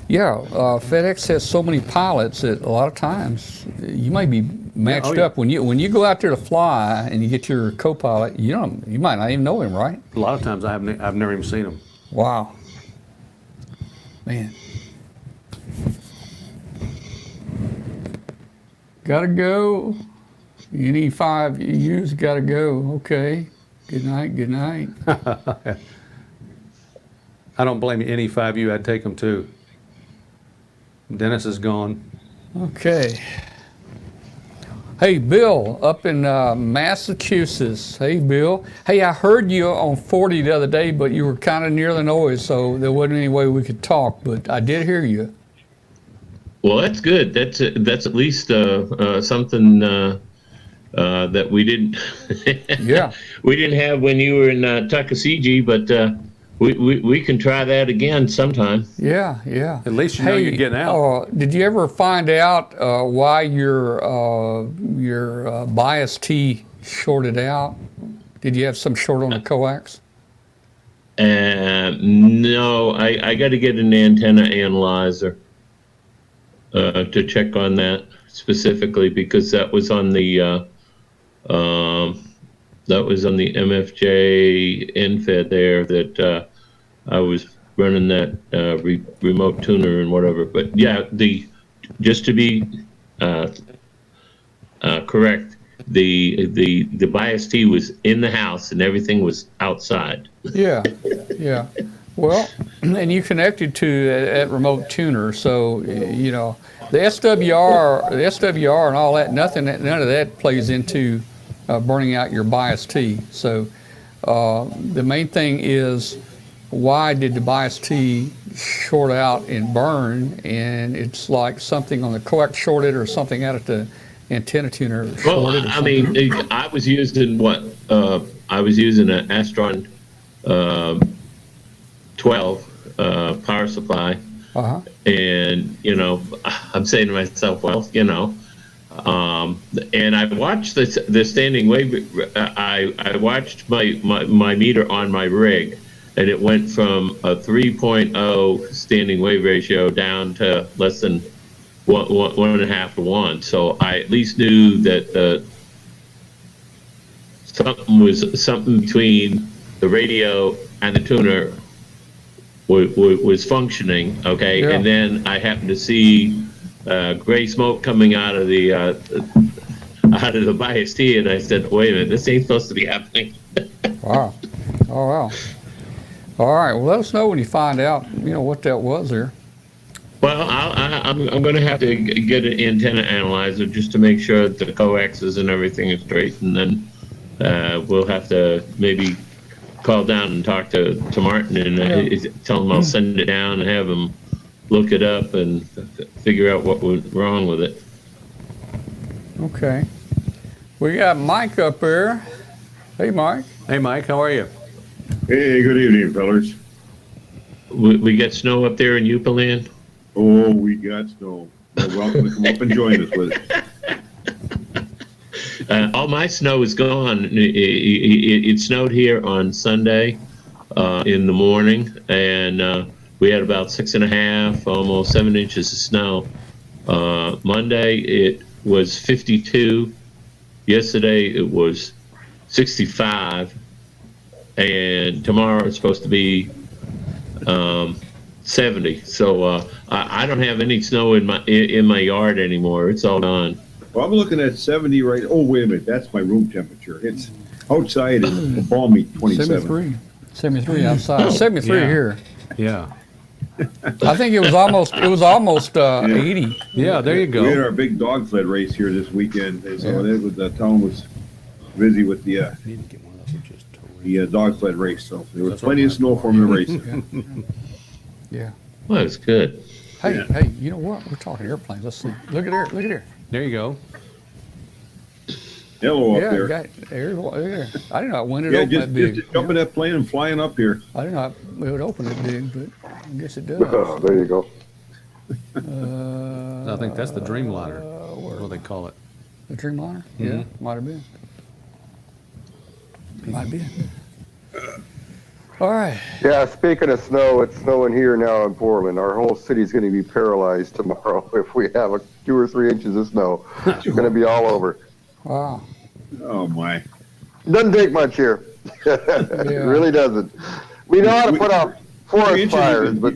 Speaker 1: FedEx has so many pilots that a lot of times you might be matched
Speaker 5: yeah.
Speaker 1: up when you go out there to fly and you get your co-pilot. You might not even know him, right?
Speaker 5: A lot of times I've never even seen him.
Speaker 1: Wow. Man. Gotta go. You need 5 U's, gotta go. Okay. Good night, good night.
Speaker 5: I don't blame you. Any 5U, I'd take them too. Dennis is gone.
Speaker 1: Okay. Hey, Bill, up in Massachusetts. Hey, Bill. Hey, I heard you on 40 the other day, but you were kind of near the noise, so there wasn't any way we could talk, but I did hear you.
Speaker 9: Well, that's good. That's at least something that we didn't
Speaker 1: Yeah.
Speaker 9: we didn't have when you were in Tuckasegee, but we can try that again sometime.
Speaker 1: Yeah.
Speaker 5: At least you know you're getting out.
Speaker 1: Did you ever find out why your bias T shorted out? Did you have some short on the coax?
Speaker 9: No, I got to get an antenna analyzer to check on that specifically because that was on the MFJ NFED there that I was running that remote tuner and whatever. But yeah, just to be correct, the bias T was in the house and everything was outside.
Speaker 1: Yeah. Well, and you connected to that remote tuner, so the SWR and all that. None of that plays into burning out your bias T. So the main thing is, why did the bias T short out and burn? And it's like something on the coax shorted or something out at the antenna tuner
Speaker 9: Well,
Speaker 1: shorted.
Speaker 9: I mean, I was using I was using an Astron 12 power supply, and I'm saying to myself, well, and I watched the standing wave. I watched my meter on my rig, and it went from a 3.0 standing wave ratio down to less than 1.5 to 1. So I at least knew that something between the radio and the tuner was functioning. Okay,
Speaker 1: Yeah.
Speaker 9: and then I happened to see gray smoke coming out of the out of the biased heat, and I said, wait a minute, this ain't supposed to be happening.
Speaker 1: Wow. Oh, wow. All right. Well, let us know when you find out, what that was there.
Speaker 9: Well, I'm going to have to get an antenna analyzer just to make sure that the coaxes and everything is straight, and then we'll have to maybe call down and talk to Martin and tell him I'll send it down and have him look it up and figure out what went wrong with it.
Speaker 1: Okay. We got Mike up there. Hey, Mike.
Speaker 5: Hey, Mike, how are you?
Speaker 10: Hey, good evening, fellas.
Speaker 9: We got snow up there in Yupaland?
Speaker 10: Oh, we got snow. You're welcome to come up and join us with it.
Speaker 9: All my snow is gone. It snowed here on Sunday in the morning, and we had about 6.5, almost 7 inches of snow. Monday it was 52. Yesterday it was 65, and tomorrow it's supposed to be 70. So I don't have any snow in my yard anymore. It's all gone.
Speaker 10: Well, I'm looking at 70 right. Oh, wait a minute. That's my room temperature. It's outside in a balmy 27.
Speaker 1: 73 outside. 73
Speaker 5: Yeah.
Speaker 1: here.
Speaker 5: Yeah.
Speaker 1: I think it was almost 80.
Speaker 5: Yeah, there you
Speaker 10: We had
Speaker 5: go.
Speaker 10: our big dog sled race here this weekend. And so the town was busy with the dog sled race. So there was plenty of snow for them to race.
Speaker 1: Yeah.
Speaker 9: Well, it's good.
Speaker 1: Hey, you know what? We're talking airplanes. Let's see. Look at there. Look at there.
Speaker 5: There you go.
Speaker 10: Yellow up
Speaker 1: Yeah,
Speaker 10: there.
Speaker 1: look at there. I didn't know when it
Speaker 10: Yeah,
Speaker 1: opened that big.
Speaker 10: just jump in that plane and flying up here.
Speaker 1: I didn't know it would open that big, but I guess it does.
Speaker 7: Oh, there you go.
Speaker 5: I think that's the Dreamliner. What do they call it?
Speaker 1: The Dreamliner? Yeah, might have been. Might be. All right.
Speaker 7: Yeah, speaking of snow, it's snowing here now in Portland. Our whole city's going to be paralyzed tomorrow if we have 2 or 3 inches of snow. It's going to be all over.
Speaker 1: Wow.
Speaker 10: Oh, my.
Speaker 7: Doesn't take much here. It really doesn't. We know how to put out
Speaker 10: 3
Speaker 7: forest
Speaker 10: inches,
Speaker 7: fires, but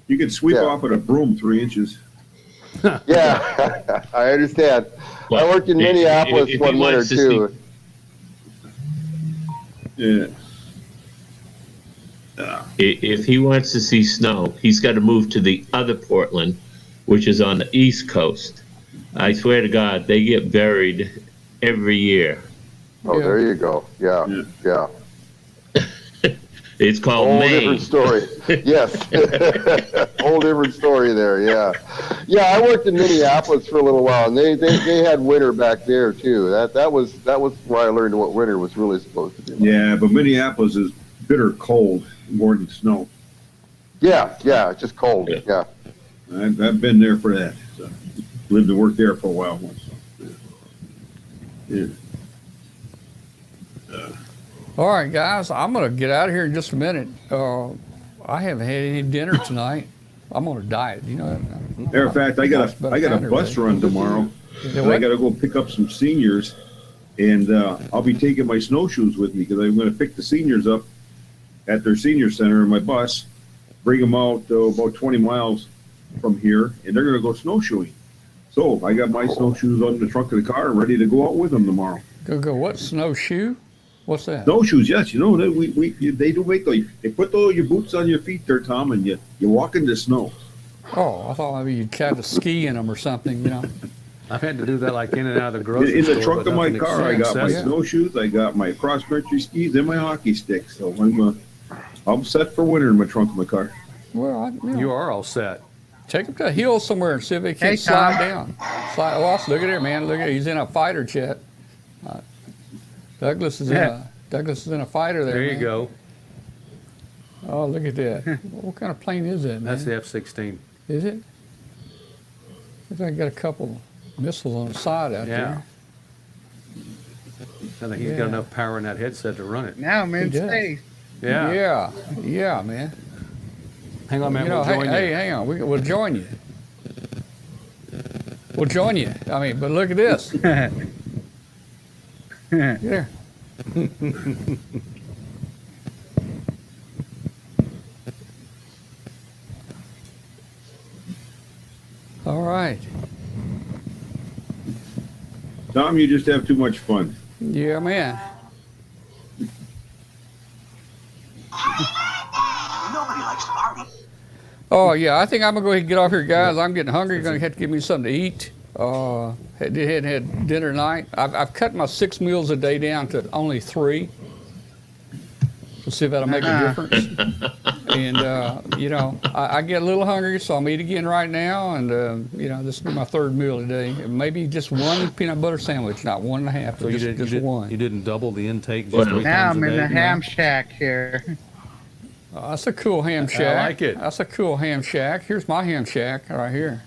Speaker 10: you could sweep
Speaker 7: Yeah.
Speaker 10: off with a broom 3 inches.
Speaker 7: yeah, I understand.
Speaker 9: Well,
Speaker 7: I worked in
Speaker 9: if
Speaker 7: Minneapolis
Speaker 9: he
Speaker 7: one winter
Speaker 9: wants to
Speaker 7: too.
Speaker 10: Yeah.
Speaker 9: If he wants to see snow, he's got to move to the other Portland, which is on the East Coast. I swear to God, they get buried every year.
Speaker 7: Oh,
Speaker 1: Yeah.
Speaker 7: there you go. Yeah, yeah.
Speaker 9: It's called
Speaker 7: Whole
Speaker 9: Maine.
Speaker 7: different story. Yes. Whole different story there. Yeah. Yeah, I worked in Minneapolis for a little while, and they had winter back there too. That was where I learned what winter was really supposed to be like.
Speaker 10: Yeah, but Minneapolis is bitter cold more than snow.
Speaker 7: Yeah, it's just cold.
Speaker 9: Yeah.
Speaker 7: Yeah.
Speaker 10: I've been there for that. So, lived and worked there for a while once. Yeah.
Speaker 1: All right, guys. I'm going to get out of here in just a minute. I haven't had any dinner tonight. I'm on a diet. You know that?
Speaker 10: Matter of fact, I got a bus run tomorrow. And I got to go pick up some seniors, and I'll be taking my snowshoes with me because I'm going to pick the seniors up at their senior center in my bus, bring them out about 20 miles from here, and they're going to go snowshoeing. So I got my snowshoes on the trunk of the car, ready to go out with them tomorrow.
Speaker 1: Go. What snowshoe? What's that?
Speaker 10: Snowshoes, yes. You know they do make they put your boots on your feet there, Tom, and you walk in the snow.
Speaker 1: Oh, I thought maybe you'd have to ski in them or something. You know.
Speaker 5: I've had to do that like in and out of the grocery
Speaker 10: In
Speaker 5: store.
Speaker 10: the trunk
Speaker 5: but
Speaker 10: of my
Speaker 5: nothing
Speaker 10: car, I got my
Speaker 5: excessive.
Speaker 10: snowshoes, I got my cross country skis, and my hockey sticks. So I'm set for winter in my trunk of my car.
Speaker 1: Well,
Speaker 5: You are all set.
Speaker 1: take them to a hill somewhere and see if they can
Speaker 8: Hey,
Speaker 1: slide
Speaker 8: Tom.
Speaker 1: down. Look at there, man. Look at he's in a fighter jet. Douglas is in a fighter there.
Speaker 5: There you
Speaker 1: man.
Speaker 5: go.
Speaker 1: Oh, look at that. What kind of plane is that, man?
Speaker 5: That's the F-16.
Speaker 1: Is it? Looks like I got a couple missiles on the side out
Speaker 5: Yeah.
Speaker 1: there.
Speaker 5: I think he's got enough power in that headset to run it.
Speaker 8: Now I'm in
Speaker 1: He does.
Speaker 8: space.
Speaker 5: Yeah.
Speaker 1: Yeah, man.
Speaker 5: Hang on, man.
Speaker 1: You know,
Speaker 5: We'll join you.
Speaker 1: hey, hang on. We'll join you. We'll join you. I mean, but look at this. There. All right.
Speaker 10: Tom, Tom, you just have too much fun.
Speaker 1: Yeah, man.
Speaker 11: Nobody likes to party.
Speaker 1: Oh, yeah, I think I'm going to go ahead and get off here, guys. I'm getting hungry. You're going to have to give me something to eat. Had dinner tonight. I've cut my 6 meals a day down to only 3. We'll see if that'll make a difference. And, I get a little hungry, so I'm eating again right now. And, this will be my 3rd meal today. Maybe just 1 peanut butter sandwich, not 1.5,
Speaker 5: So
Speaker 1: just 1.
Speaker 5: You didn't double the intake just 3
Speaker 8: Now
Speaker 5: times
Speaker 8: I'm
Speaker 5: a
Speaker 8: in
Speaker 5: day?
Speaker 8: the ham shack here.
Speaker 1: That's a cool ham shack.
Speaker 5: I like it.
Speaker 1: That's a cool ham shack. Here's my ham shack right here.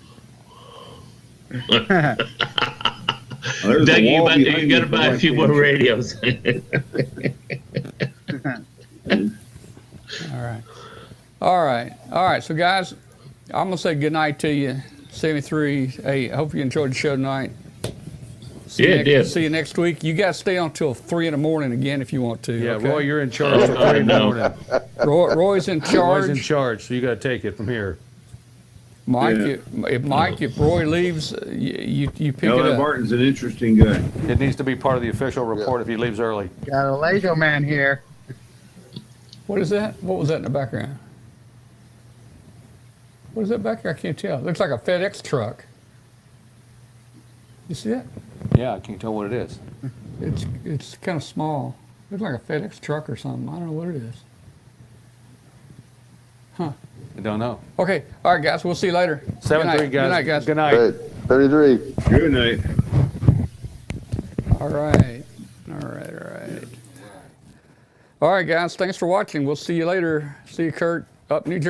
Speaker 10: There's
Speaker 9: Doug,
Speaker 10: a
Speaker 9: you
Speaker 10: wall
Speaker 9: got
Speaker 10: behind
Speaker 9: to
Speaker 10: for
Speaker 9: buy a
Speaker 10: my
Speaker 9: few more
Speaker 10: picture.
Speaker 9: radios.
Speaker 1: All right. So, guys, I'm going to say good night to you. 73. Hey, I hope you enjoyed the show tonight. See you next week. You guys stay on till 3 in the morning again if you want to.
Speaker 5: Yeah,
Speaker 1: okay?
Speaker 5: Roy, you're in charge till 3 in the morning.
Speaker 1: Roy's in charge.
Speaker 5: Roy's in charge, so you got to take it from here.
Speaker 1: Mike,
Speaker 10: Yeah.
Speaker 1: if Roy leaves, you pick it
Speaker 10: That
Speaker 1: up.
Speaker 10: Martin's an interesting guy.
Speaker 5: It needs to be part of the official report if he leaves early.
Speaker 8: Got a Lego man here.
Speaker 1: What is that? What was that in the background? What is that back there? I can't tell. It looks like a FedEx truck. You see it?
Speaker 5: Yeah, I can't tell what it is.
Speaker 1: It's kind of small. Looks like a FedEx truck or something. I don't know what it is. Huh.
Speaker 5: I don't know.
Speaker 1: Okay. All right, guys. We'll see you later.
Speaker 5: 7-3, guys.
Speaker 1: Good night, guys.
Speaker 5: Good night.
Speaker 7: Right. 33.
Speaker 10: Good night.
Speaker 1: All right. All right, guys. Thanks for watching. We'll see you later. See you, Kurt, up New Jersey.